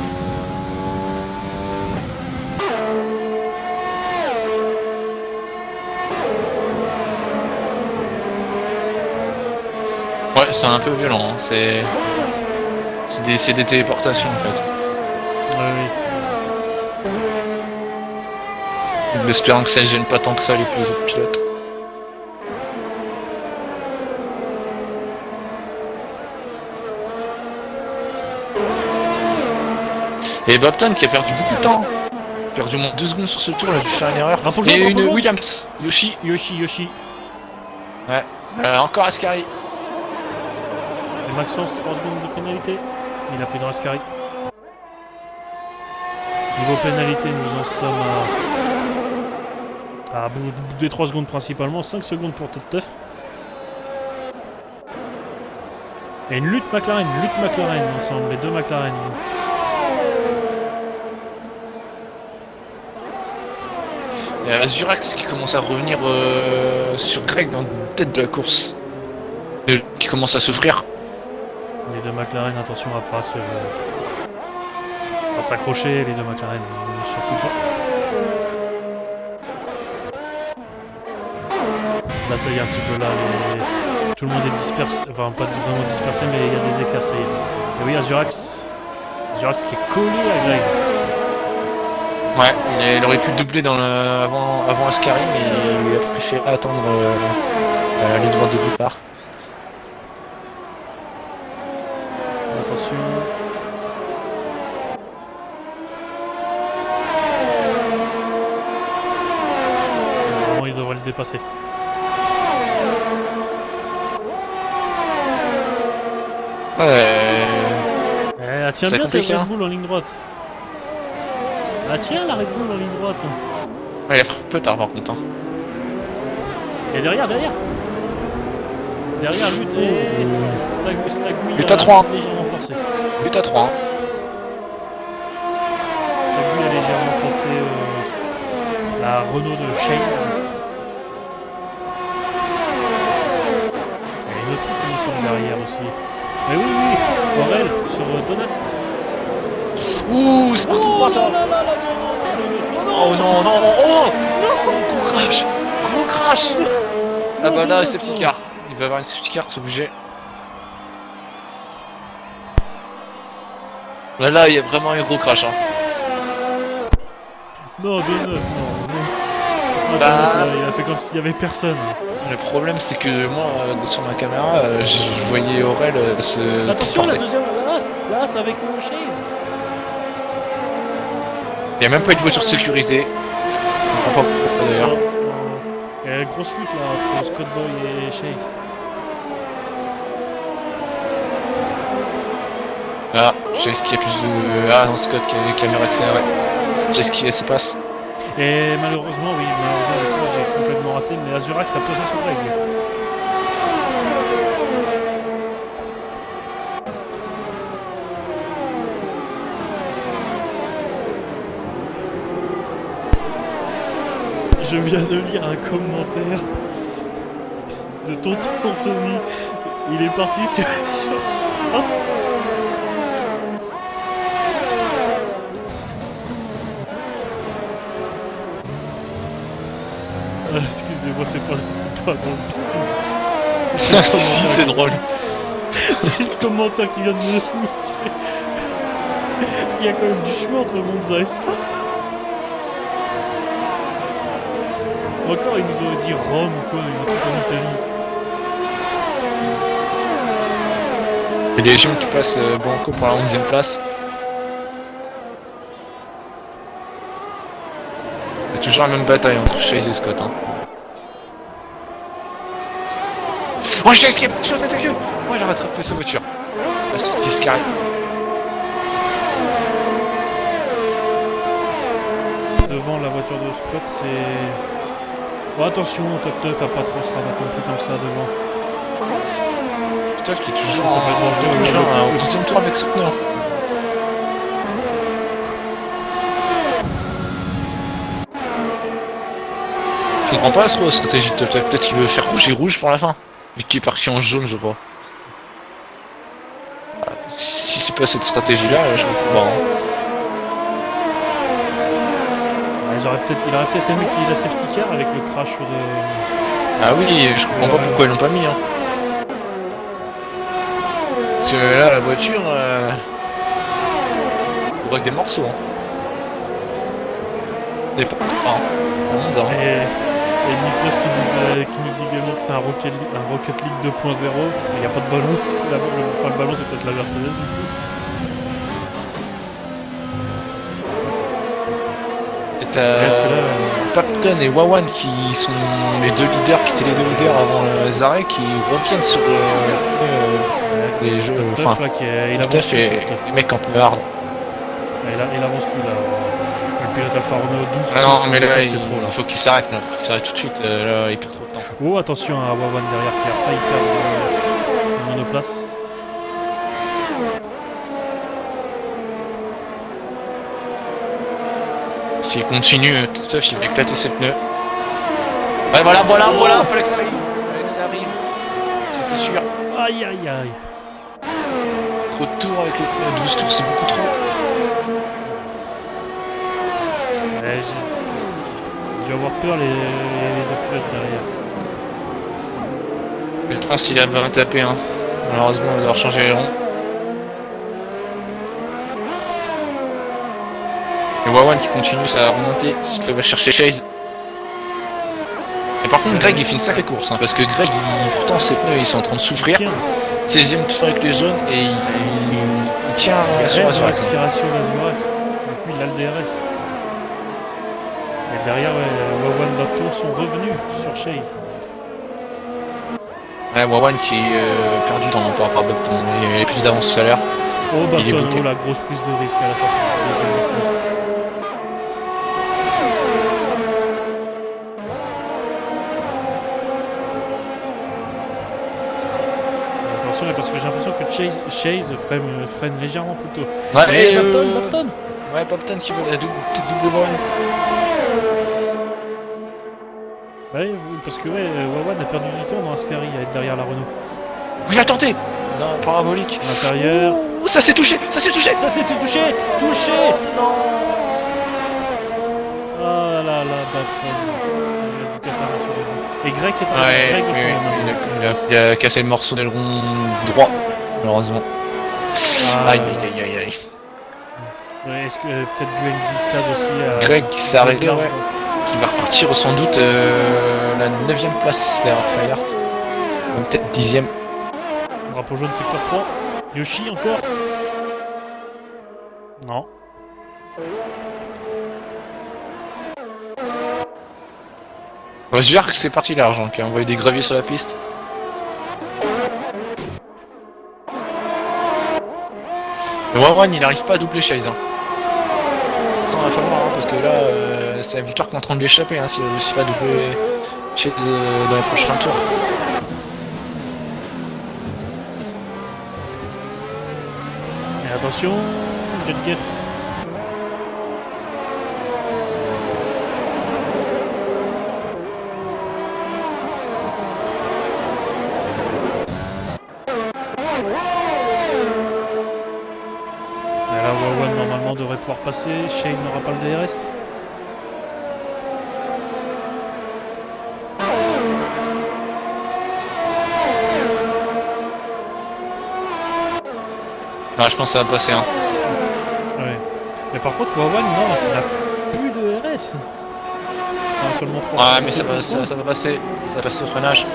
Speaker 1: Ouais, c'est un peu violent, hein. C'est des téléportations en fait.
Speaker 2: Oui.
Speaker 1: Espérant que ça ne gêne pas tant que ça les autres pilotes. Et Bapton qui a perdu beaucoup de temps. Il a perdu au moins 2 secondes sur ce tour, il a dû faire une erreur. Et une Williams. Yoshi. Ouais. Encore Ascari.
Speaker 2: Et Maxence, 3 secondes de pénalité. Il a pris dans Ascari. Niveau pénalité, nous en sommes à bout des 3 secondes principalement. 5 secondes pour Teuf. Et une lutte McLaren ensemble, les deux McLaren.
Speaker 1: Il y a Azurax qui commence à revenir sur Greg en tête de la course. Qui commence à souffrir.
Speaker 2: Les deux McLaren, attention à pas s'accrocher, les deux McLaren, surtout pas. Là ça y est un petit peu là, tout le monde est dispersé, enfin pas vraiment dispersé mais il y a des écarts, ça y est. Et oui, Azurax qui est collé à Greg.
Speaker 1: Ouais, il aurait pu doubler avant Ascari, mais il a préféré attendre les droits de départ.
Speaker 2: Attention. Normalement, il devrait le dépasser. Elle tient bien cette Red Bull en ligne droite. Ah tiens, la Red Bull en ligne droite.
Speaker 1: Ouais, il a fait un peu tard par contre. Hein.
Speaker 2: Et derrière lutte et Stagui
Speaker 1: lutte à 3
Speaker 2: légèrement forcé.
Speaker 1: Lutte à 3
Speaker 2: Stagui a légèrement tassé. c'est la Renault de Chase. Il y a une autre qui nous semble derrière aussi. Mais oui, Aurel sur Donald.
Speaker 1: Ouh, c'est partout pour ça. Oh non, non, non, oh, gros crash, gros crash. Ah bah là, safety car. Il va y avoir une safety car, c'est obligé. Là, il y a vraiment un gros crash. Hein.
Speaker 2: Non, Donald, non.
Speaker 1: Bah...
Speaker 2: il a fait comme s'il y avait personne.
Speaker 1: Le problème, c'est que moi, sur ma caméra, je voyais Aurel se
Speaker 2: attention,
Speaker 1: transporter.
Speaker 2: la deuxième, la As avec Chase.
Speaker 1: Il n'y a même pas eu de voiture de sécurité. Je comprends pas pourquoi d'ailleurs.
Speaker 2: Il y a une grosse lutte là entre Scott Boy et Chase.
Speaker 1: Ah, Chase qui a plus de... Ah non, Scott qui a mieux accéléré. Chase qui se passe.
Speaker 2: Et malheureusement, oui, avec ça j'ai complètement raté, mais Azurax a posé son règle. Je viens de lire un commentaire de tonton Anthony. Il est parti sur... Excusez-moi, c'est pas dans le film.
Speaker 1: Si, c'est drôle.
Speaker 2: C'est le commentaire qui vient de me tuer. Parce qu'il y a quand même du chemin entre Monza et Spa. Encore, ils nous auraient dit Rome ou quoi, un truc en Italie.
Speaker 1: Et les gens qui passent Banco pour la 11ème place. C'est toujours la même bataille entre Chase et Scott. Hein. Oh, Chase qui est sur la queue. Oh, il a rattrapé sa voiture. La sortie Sky.
Speaker 2: Devant la voiture de Scott, c'est... Oh, attention, top 9 a pas trop se rabattre non plus comme ça devant.
Speaker 1: Putain, qui est toujours
Speaker 2: Ça peut être dangereux,
Speaker 1: au deuxième tour avec Scott Nord. Je comprends pas trop la stratégie de Top. Peut-être qu'il veut faire rouge et rouge pour la fin. Vu qu'il est parti en jaune, je crois. Si c'est pas cette stratégie-là, je comprends pas. Hein.
Speaker 2: Il aurait peut-être aimé qu'il y ait la safety car avec le crash de...
Speaker 1: Ah oui, je comprends pas pourquoi ils l'ont pas mis. Hein. Parce que là, la voiture... on voit que des morceaux. Hein. Des pas. Hein.
Speaker 2: Et Nikos qui nous dit également que c'est un Rocket League 2.0, mais il n'y a pas de ballon. Le ballon c'est peut-être la Mercedes du coup.
Speaker 1: Et t'as Papton et Wawan qui sont les deux leaders, qui étaient les deux leaders avant les arrêts, qui reviennent sur les jeux. Enfin,
Speaker 2: il avance plus,
Speaker 1: les mecs un peu hard.
Speaker 2: Il avance plus là. Le pilote Alfa Romeo 12.
Speaker 1: Ah non, mais là,
Speaker 2: c'est trop là.
Speaker 1: Il faut qu'il s'arrête, là. Faut qu'il s'arrête tout de suite. Là, il perd trop de temps.
Speaker 2: Oh, attention à Wawan derrière qui a failli perdre une monoplace.
Speaker 1: S'il continue, tout ça, il va éclater ses pneus. Ouais, voilà, fallait que ça arrive. C'était sûr.
Speaker 2: Aïe aïe aïe.
Speaker 1: Trop de tours avec les pneus, 12 tours, c'est beaucoup trop.
Speaker 2: Ouais, j'ai dû avoir peur les deux pilotes derrière.
Speaker 1: Je pense qu'il a bien tapé, hein. Malheureusement, on va devoir changer les ronds. Et Wawan qui continue sa remontée, il va chercher Chase. Et par contre, Greg il fait une sacrée course, hein, parce que Greg, pourtant ses pneus ils sont en train de souffrir. 16ème tour avec les jaunes et il tient sur Azurax.
Speaker 2: L'aspiration d'Azurax. Donc lui il a le DRS. Et derrière, Wawan Bapto sont revenus sur Chase.
Speaker 1: Ouais, Wawan qui perd du temps par rapport à Bapton. Il y avait plus d'avance tout à l'heure.
Speaker 2: Oh, Bapton, oh, la grosse prise de risque à la sortie du deuxième lancement. Attention, parce que j'ai l'impression que Chase freine légèrement plus tôt.
Speaker 1: Ouais,
Speaker 2: Bapton.
Speaker 1: Ouais, Bobton qui veut la double one.
Speaker 2: Ouais, parce que Wawan a perdu du temps dans Ascari à être derrière la Renault.
Speaker 1: Oui, il a tenté. Non, parabolique.
Speaker 2: À l'intérieur.
Speaker 1: Ouh, ça s'est touché, ça s'est touché.
Speaker 2: Ça c'est touché. Touché.
Speaker 1: Oh non.
Speaker 2: Ah là là, Bobton. Il a dû casser un morceau d'aileron. Et Greg c'est un
Speaker 1: Ouais,
Speaker 2: Greg
Speaker 1: oui,
Speaker 2: aussi,
Speaker 1: oui, il a cassé le morceau d'aileron droit, malheureusement.
Speaker 2: Ah,
Speaker 1: Aïe, aïe, aïe, aïe, aïe.
Speaker 2: ouais, est-ce que peut-être dû à une glissade aussi à...
Speaker 1: Greg qui s'est arrêté,
Speaker 2: Greg,
Speaker 1: ouais. Qui va repartir sans doute la 9ème place derrière Fayard. Ou peut-être 10ème.
Speaker 2: Drapeau jaune secteur 3. Yoshi encore. Non.
Speaker 1: On va se dire que c'est parti large, hein, qui a envoyé des graviers sur la piste. Le Wawan il n'arrive pas à doubler Chase. Hein. Attends, il va falloir, hein, parce que là, c'est la victoire qui est en train de l'échapper, hein, s'il ne réussit pas à doubler Chase dans les prochains tours.
Speaker 2: Et attention, get. Et là, Wawan normalement devrait pouvoir passer. Chase n'aura pas le DRS.
Speaker 1: Non, je pense que ça va passer. Hein.
Speaker 2: Ouais. Mais par contre, Wawan, non, il n'a plus de RS. Enfin, seulement 3.
Speaker 1: Ouais, mais ça va passer. Ça va passer au freinage.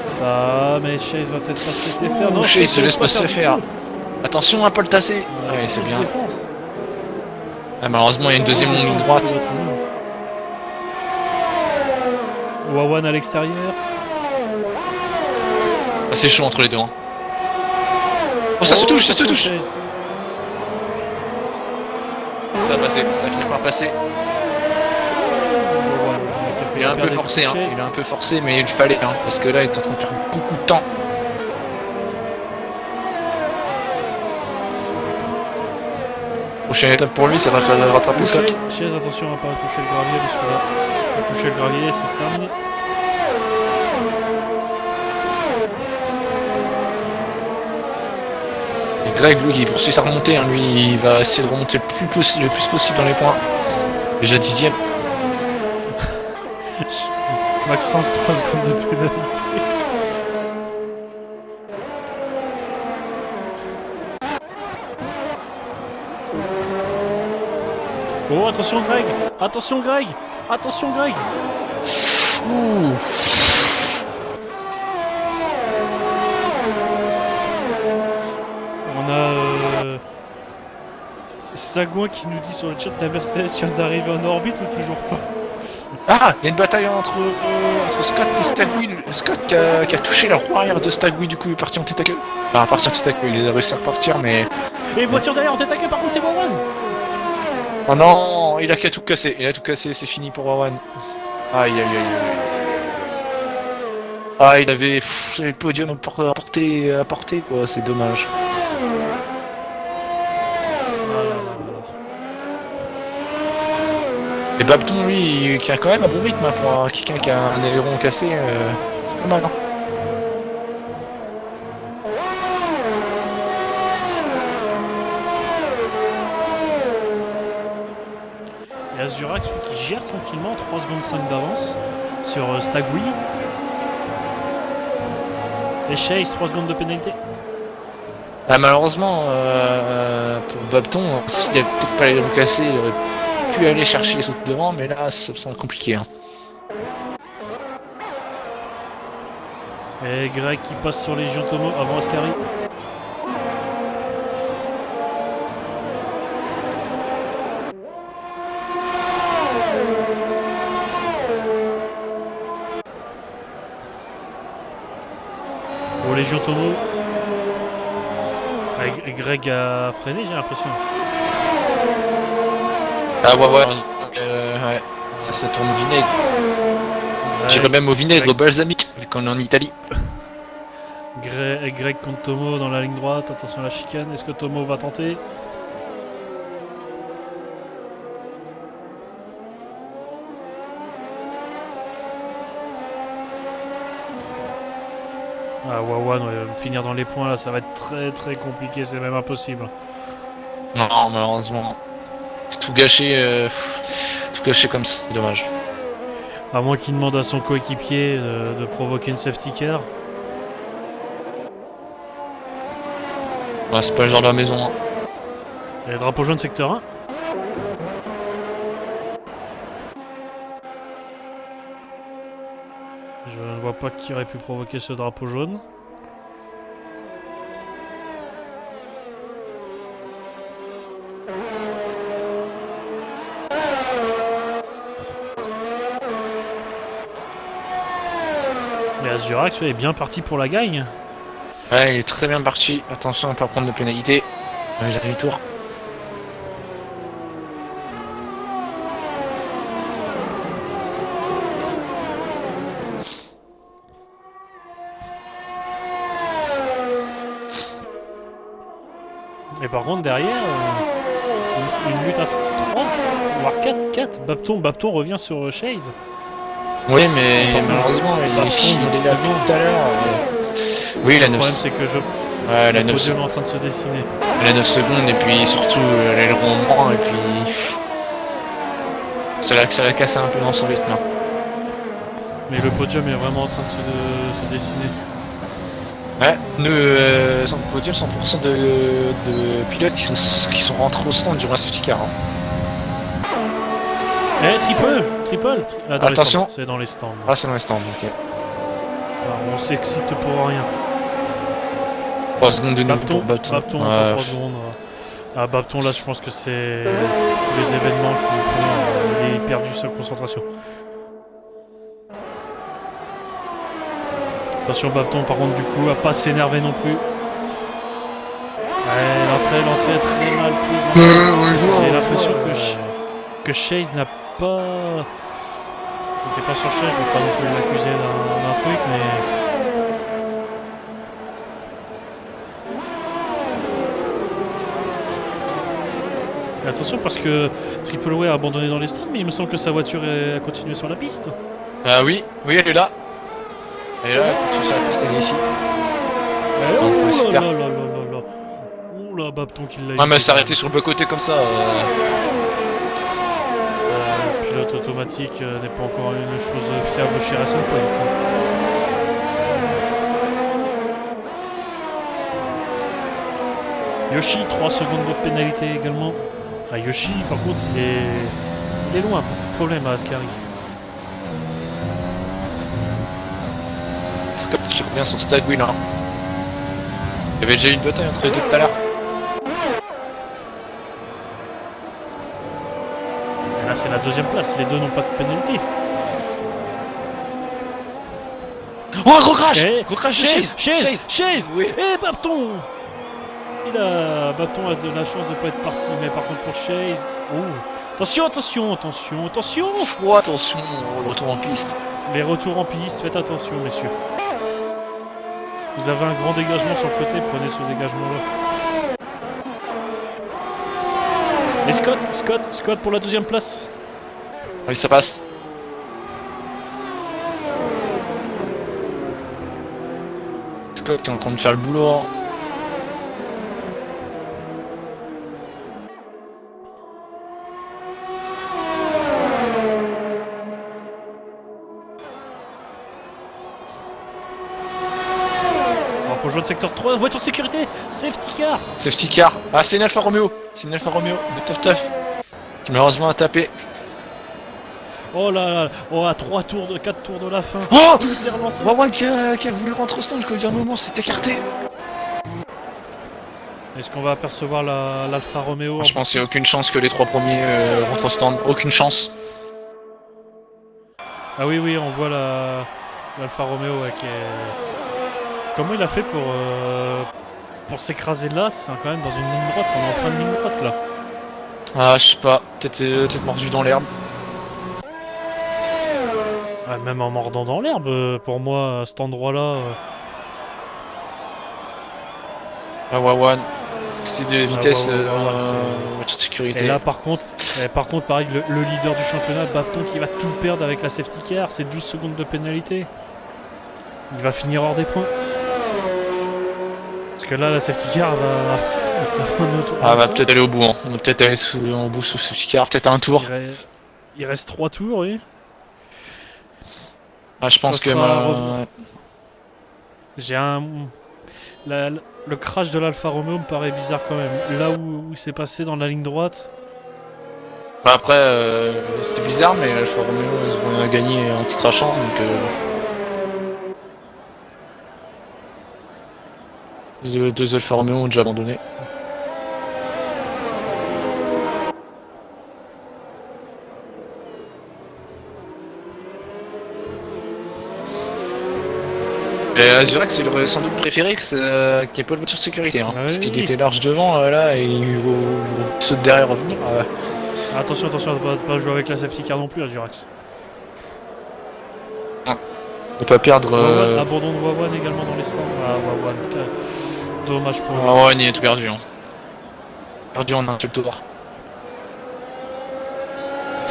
Speaker 2: Ça, mais Chase va peut-être pas se laisser faire. Non,
Speaker 1: Chase se laisse pas se
Speaker 2: du
Speaker 1: faire.
Speaker 2: tout.
Speaker 1: Attention à pas le tasser. Ouais, c'est bien.
Speaker 2: Défense.
Speaker 1: Ah, malheureusement, il y a une deuxième ligne droite.
Speaker 2: Wawan à l'extérieur.
Speaker 1: Ah, c'est chaud entre les deux. Hein. Oh, ça se touche, ça se touche.
Speaker 2: Chase.
Speaker 1: Ça va passer, ça va finir par passer.
Speaker 2: Wawan, qui a fait
Speaker 1: Il est un peu
Speaker 2: perdre
Speaker 1: forcé, hein.
Speaker 2: Chase.
Speaker 1: Il est un peu forcé, mais il fallait, hein, parce que là, il est en train de perdre beaucoup de temps. Prochaine étape pour lui, c'est de rattraper Scott.
Speaker 2: Chase, attention à pas toucher le gravier, parce que là, il a touché le gravier, c'est terminé.
Speaker 1: Et Greg, lui, il poursuit sa remontée, hein. Lui, il va essayer de remonter le plus possible dans les points. Déjà 10ème.
Speaker 2: Maxence, 3 secondes de pénalité. Oh, attention Greg. Attention Greg. Attention Greg.
Speaker 1: Ouh.
Speaker 2: On a Sagouin qui nous dit sur le chat la Mercedes vient d'arriver en orbite ou toujours pas.
Speaker 1: Ah, il y a une bataille entre Scott et Stagwheel. Scott qui a touché la roue arrière de Stagwheel, du coup il est parti en tête à queue. Enfin, parti en tête à queue, il a réussi à repartir, mais...
Speaker 2: Et voiture derrière en tête à queue, par contre c'est Wawan.
Speaker 1: Oh non, il a qu'à tout casser, c'est fini pour Wawan. Aïe aïe aïe aïe. Ah, il avait le podium à porter quoi, c'est dommage. Et Babton, lui, qui a quand même un bon rythme, hein, pour quelqu'un qui a un aileron cassé, c'est pas mal. Hein.
Speaker 2: Et Azurax qui gère tranquillement 3 secondes 5 d'avance sur Stagwheel. Et Chase 3 secondes de pénalité.
Speaker 1: Ah, malheureusement, pour Babton, s'il avait peut-être pas l'aileron cassé, il aurait pu aller chercher les autres devant, mais là, ça me semble compliqué. Hein.
Speaker 2: Et Greg qui passe sur les Tomo avant Ascari. Oh, Légion Tomo. Ah, Greg a freiné, j'ai l'impression.
Speaker 1: Ah ouais, ouais, ça tourne au vinaigre. J'irais même au vinaigre, au balsamique, vu qu'on est en Italie.
Speaker 2: Greg contre Tomo dans la ligne droite, attention à la chicane, est-ce que Tomo va tenter? Ah, Wawan, ouais, finir dans les points là, ça va être très très compliqué, c'est même impossible.
Speaker 1: Non, malheureusement. Tout gâché comme ça, c'est dommage.
Speaker 2: À moins qu'il demande à son coéquipier de provoquer une safety car.
Speaker 1: Ouais, c'est pas le genre de la maison. Hein.
Speaker 2: Et le drapeau jaune secteur 1. Je ne vois pas qui aurait pu provoquer ce drapeau jaune. Mais Azurax est bien parti pour la gagne.
Speaker 1: Ouais, il est très bien parti. Attention à ne pas prendre de pénalité. J'ai eu tour.
Speaker 2: Et par contre, derrière, une lutte à 3, voire 4. Bapton revient sur Chase.
Speaker 1: Oui, mais
Speaker 2: Par
Speaker 1: malheureusement,
Speaker 2: contre,
Speaker 1: il
Speaker 2: Bapton,
Speaker 1: est là
Speaker 2: c'est bon.
Speaker 1: tout à l'heure. Oui, il a
Speaker 2: Le
Speaker 1: 9
Speaker 2: problème, c'est que
Speaker 1: ouais,
Speaker 2: le podium est en train de se dessiner.
Speaker 1: elle a 9 secondes, et puis surtout l'aileron en moins, et puis. Ça l'a cassé un peu dans son rythme. Là.
Speaker 2: Mais le podium est vraiment en train de se dessiner.
Speaker 1: Ouais, sur le podium, 100% de pilotes qui sont rentrés au stand durant la safety car. Hein.
Speaker 2: Eh, triple. Ah, dans
Speaker 1: Attention.
Speaker 2: les stands. C'est dans les stands.
Speaker 1: Ah, c'est dans les stands, ok.
Speaker 2: Alors, on s'excite pour rien.
Speaker 1: 3 secondes de nouveau pour Bapton.
Speaker 2: Bapton, 3 secondes. Ah, Bapton, là, je pense que c'est les événements qui font. Il est perdu sa concentration. Attention, Bapton, par contre, du coup, à pas s'énerver non plus. Ouais, l'entrée est très mal prise. J'ai l'impression que Chase n'a pas. Je n'étais pas sur Chase, je ne vais pas non plus l'accuser d'un truc, mais. Et attention, parce que Triple Way a abandonné dans les stands, mais il me semble que sa voiture a continué sur la piste.
Speaker 1: Ah oui, elle est là. Elle est là, elle continue sur la piste, elle est ici.
Speaker 2: Oh là là là là là là. Oh là, Bapton qui l'a eu.
Speaker 1: Ah, mais elle s'est arrêtée sur le bas-côté comme ça.
Speaker 2: Pilote automatique n'est pas encore une chose fiable chez Racing Point. Yoshi, 3 secondes de pénalité également. Ah, Yoshi, par contre, il est loin. Beaucoup de problèmes à Ascari.
Speaker 1: Scott qui revient sur Stag Wheel. Hein. Il y avait déjà eu une bataille entre les deux tout à l'heure.
Speaker 2: Et là, c'est la deuxième place. Les deux n'ont pas de pénalité.
Speaker 1: Oh, un gros crash!
Speaker 2: Et
Speaker 1: Gros crash,
Speaker 2: Chase.
Speaker 1: Oui.
Speaker 2: Et Bapton. Bapton a de la chance de ne pas être parti, mais par contre pour Chase. Oh. Attention.
Speaker 1: Oh, attention, le retour en piste.
Speaker 2: Les retours en piste, faites attention, messieurs. Vous avez un grand dégagement sur le côté, prenez ce dégagement-là. Et Scott pour la deuxième place.
Speaker 1: Oui, ça passe. Scott qui est en train de faire le boulot.
Speaker 2: Jaune de secteur 3, voiture de sécurité, safety car.
Speaker 1: Safety car. Ah, c'est une Alfa Romeo. De Tough. Qui malheureusement a tapé.
Speaker 2: Oh là là, oh à 4 tours de la fin.
Speaker 1: Oh,
Speaker 2: tout est relancé.
Speaker 1: Wawan qui a voulu rentrer au stand, qu'au dernier moment s'est écarté.
Speaker 2: Est-ce qu'on va apercevoir l'Alfa Romeo?
Speaker 1: Je pense qu'il n'y a aucune chance que les 3 premiers rentrent au stand. Aucune chance.
Speaker 2: Ah oui, on voit l'Alfa Romeo qui est... Comment il a fait pour s'écraser là? C'est quand même dans une ligne droite, on est en fin de ligne droite là.
Speaker 1: Ah, je sais pas, peut-être mordu dans l'herbe.
Speaker 2: Ah, même en mordant dans l'herbe, pour moi, à cet endroit-là.
Speaker 1: Ah, Wawan. C'est de vitesse
Speaker 2: Wawan,
Speaker 1: voiture de sécurité.
Speaker 2: Et là, par contre, pareil, le leader du championnat, Bapton, qui va tout perdre avec la safety car, c'est 12 secondes de pénalité. Il va finir hors des points. Parce que là, la safety car va...
Speaker 1: Ah, va peut-être aller au bout, hein. On va peut-être aller au bout sous safety car, peut-être un tour.
Speaker 2: Il reste 3 tours, oui.
Speaker 1: Ah, je pense
Speaker 2: Ça
Speaker 1: que
Speaker 2: sera J'ai un... Le crash de l'Alfa Romeo me paraît bizarre quand même. Là où c'est passé dans la ligne droite.
Speaker 1: bah, après, c'était bizarre, mais Alfa Romeo, ils ont gagné en se crachant, donc... Les deux Alfa Romeo ont déjà abandonné. Et Azurex, il aurait sans doute préféré qu'il n'y ait pas de voiture de sécurité, hein, parce qu'il était large devant, là, et il saute derrière revenir.
Speaker 2: Attention, attention, de pas jouer avec la safety car non plus, Azurex.
Speaker 1: Ne pas perdre...
Speaker 2: Abandon de Wawan également dans les stands. Ah, Wawan, dommage pour lui.
Speaker 1: Ah ouais, il est tout perdu. Hein. Perdu en un seul tour.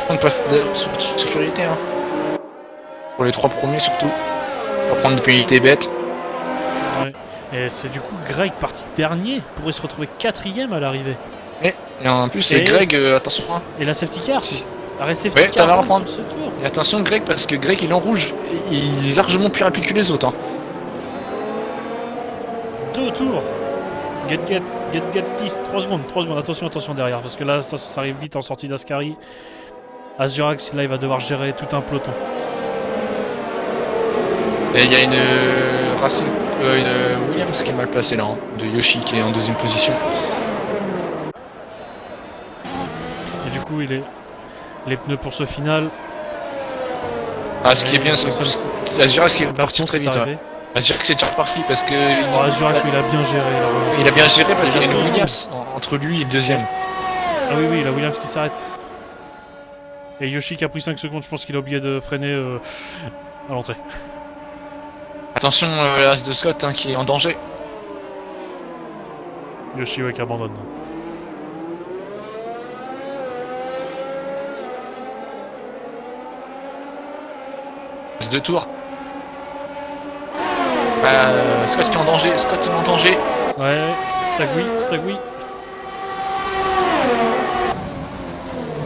Speaker 1: On peut faire de sécurité, hein. Pour les 3 premiers surtout. On va prendre des pénalités bêtes.
Speaker 2: Ouais. Et c'est du coup Greg parti dernier, pourrait se retrouver 4ème à l'arrivée.
Speaker 1: Et en plus, c'est Greg, attention. Hein.
Speaker 2: Et la safety car
Speaker 1: Si.
Speaker 2: La safety car
Speaker 1: va reprendre.
Speaker 2: sur ce tour.
Speaker 1: Et attention Greg, parce que Greg il est en rouge. Et il est largement plus rapide que les autres. Hein.
Speaker 2: 2 tours. Get 10, 3 secondes, attention derrière, parce que là ça arrive vite en sortie d'Ascari. Azurex, là il va devoir gérer tout un peloton.
Speaker 1: Et il y a une Williams qui est mal placée là, hein, de Yoshi qui est en 2ème position.
Speaker 2: Et du coup les pneus pour ce final.
Speaker 1: Ah, ce qui est bien, c'est Azurex qui est parti très vite. Ouais. Azurex est déjà reparti parce que...
Speaker 2: Azurex, il a bien géré.
Speaker 1: Il a bien géré parce qu'il y a une Williams entre lui et le 2ème.
Speaker 2: Ah oui, la Williams qui s'arrête. Et Yoshi qui a pris 5 secondes, je pense qu'il a oublié de freiner à l'entrée.
Speaker 1: Attention, l'as de Scott hein, qui est en danger.
Speaker 2: Yoshi qui abandonne.
Speaker 1: Reste 2 tours. Scott qui est en danger,
Speaker 2: Ouais, Stagui.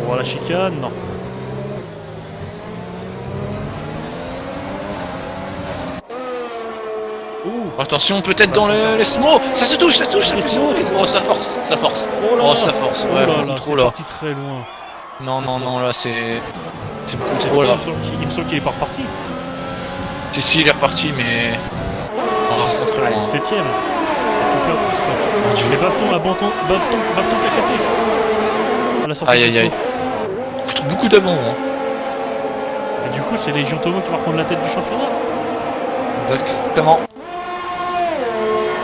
Speaker 2: On voit la chicane, non.
Speaker 1: Attention, peut-être dans les snow. Ça se touche, Oh, ça force.
Speaker 2: Oh,
Speaker 1: ça force.
Speaker 2: Oh
Speaker 1: Ouais,
Speaker 2: là
Speaker 1: beaucoup
Speaker 2: là,
Speaker 1: trop
Speaker 2: c'est
Speaker 1: là.
Speaker 2: parti très loin.
Speaker 1: Non, là c'est beaucoup trop là.
Speaker 2: Il me semble qu'il est pas reparti.
Speaker 1: Si, il est reparti, mais... Oh, c'est très loin.
Speaker 2: 7ème. Les bâtons qui a cassé. À la sortie
Speaker 1: Aïe. Beaucoup d'abandon. Hein.
Speaker 2: Et du coup, c'est Légion Tomo qui va reprendre la tête du championnat.
Speaker 1: Exactement.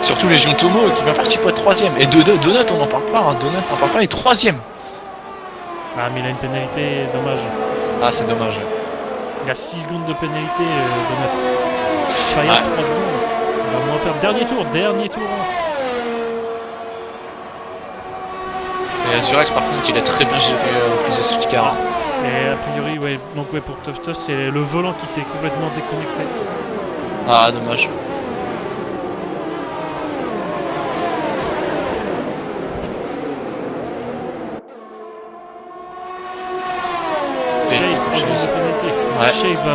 Speaker 1: Surtout Légion Tomo qui va partir pour être 3ème. Et Donut, on n'en parle pas. Hein. Donut, on en parle pas, il est 3ème.
Speaker 2: Ah, mais il a une pénalité, dommage.
Speaker 1: Ah, c'est dommage.
Speaker 2: Il a 6 secondes de pénalité, Donut. Fire 3 secondes. Il va moins perdre. Dernier tour.
Speaker 1: Et Azurex, par contre, il a très bien géré prise de safety car.
Speaker 2: Et a priori, ouais, donc ouais, pour Tuff, c'est le volant qui s'est complètement déconnecté.
Speaker 1: Ah, dommage.
Speaker 2: Chase, 3 secondes de pénalité.
Speaker 1: Ouais.
Speaker 2: Chase va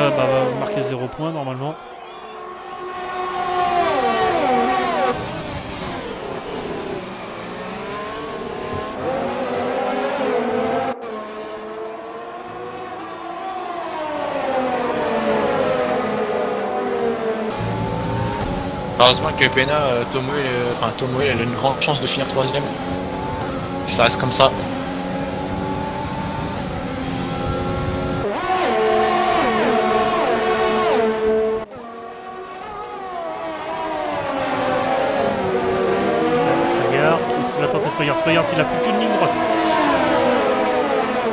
Speaker 2: marquer 0 points normalement.
Speaker 1: Heureusement que Pena, Tomo, elle a une grande chance de finir 3ème. Si ça reste comme ça.
Speaker 2: Fayard, qu'est-ce qu'il va tenter de Fayard? Fayard, il a plus qu'une ligne droite.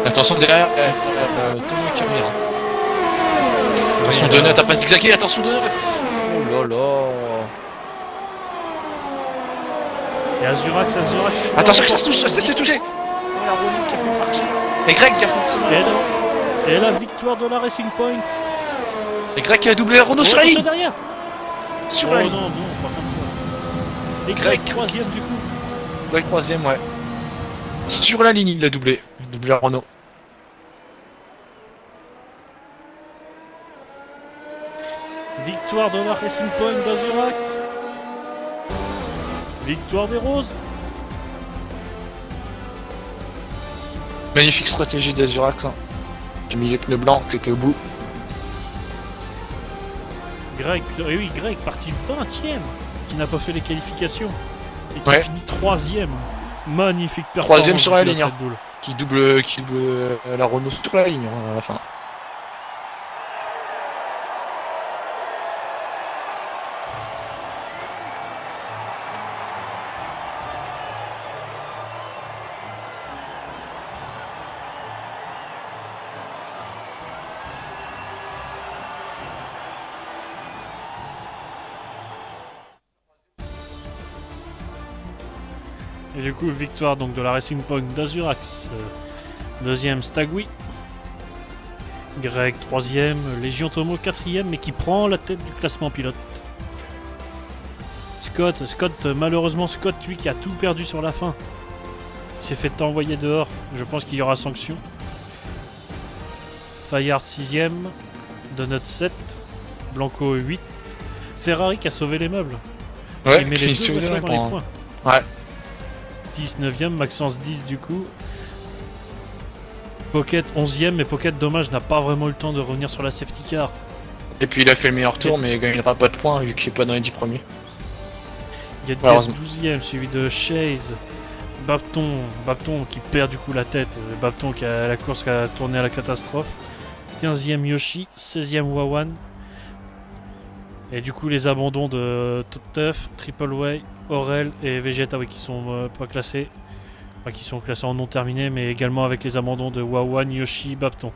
Speaker 1: Attention derrière, Tomo qui revient. Attention Donut, t'as pas zigzagué, attention Donut. Oh là là.
Speaker 2: Et Azurex.
Speaker 1: Attention que ça se touche, ça s'est touché. Oh la Renault qui a fait partir. Et Greg qui a fait
Speaker 2: Et la victoire de la Racing Point.
Speaker 1: Et Greg qui a doublé la Renault sur la ligne.
Speaker 2: Derrière.
Speaker 1: Sur la ligne.
Speaker 2: Non, pas comme ça. Et Greg, troisième du coup.
Speaker 1: Greg troisième, ouais. Sur la ligne, il l'a doublé. Il a doublé Renault.
Speaker 2: Victoire de la Racing Point d'Azurax. Victoire des Roses.
Speaker 1: Magnifique stratégie d'Azurax. Hein. J'ai mis les pneus blancs, c'était au bout.
Speaker 2: Greg, oui, Greg, parti 20ème, qui n'a pas fait les qualifications. Et qui
Speaker 1: Ouais.
Speaker 2: finit 3ème. Magnifique performance.
Speaker 1: Troisième sur la
Speaker 2: de
Speaker 1: ligne, hein.
Speaker 2: Red Bull.
Speaker 1: Qui double la Renault sur la ligne hein, à la fin.
Speaker 2: Et du coup, victoire donc de la Racing Point d'Azurax. Deuxième, Stagui. Greg, troisième. Légion Tomo, quatrième, mais qui prend la tête du classement pilote. Scott, malheureusement, Scott, lui, qui a tout perdu sur la fin. Il s'est fait envoyer dehors. Je pense qu'il y aura sanction. Fayard, sixième. Donut, 7. Blanco, 8. Ferrari qui a sauvé les meubles.
Speaker 1: Ouais,
Speaker 2: Il met les deux voitures dans les points.
Speaker 1: Ouais.
Speaker 2: 19ème, Maxence 10 du coup. Pocket 11ème, mais Pocket, dommage, n'a pas vraiment eu le temps de revenir sur la safety car.
Speaker 1: Et puis il a fait le meilleur tour, mais il gagnera pas de points vu qu'il est pas dans les 10 premiers.
Speaker 2: Il y a
Speaker 1: Malheureusement.
Speaker 2: 12ème, suivi de Chase. Babton qui perd du coup la tête. Babton qui a la course qui a tourné à la catastrophe. 15ème Yoshi, 16ème Wawan. Et du coup les abandons de Toteuf, Triple Way, Aurel et Vegeta qui sont pas classés. Enfin, qui sont classés en non terminé, mais également avec les abandons de Wawan, Yoshi, Babton.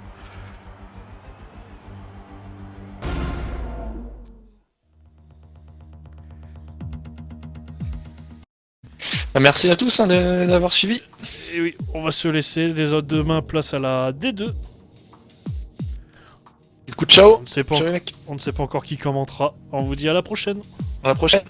Speaker 1: Merci à tous hein, d'avoir suivi.
Speaker 2: Et oui, on va se laisser. Demain, place à la D2.
Speaker 1: Du coup, ciao.
Speaker 2: On ne sait pas,
Speaker 1: Ciao les mecs.
Speaker 2: on ne sait pas encore qui commentera. On vous dit à la prochaine.
Speaker 1: À la prochaine.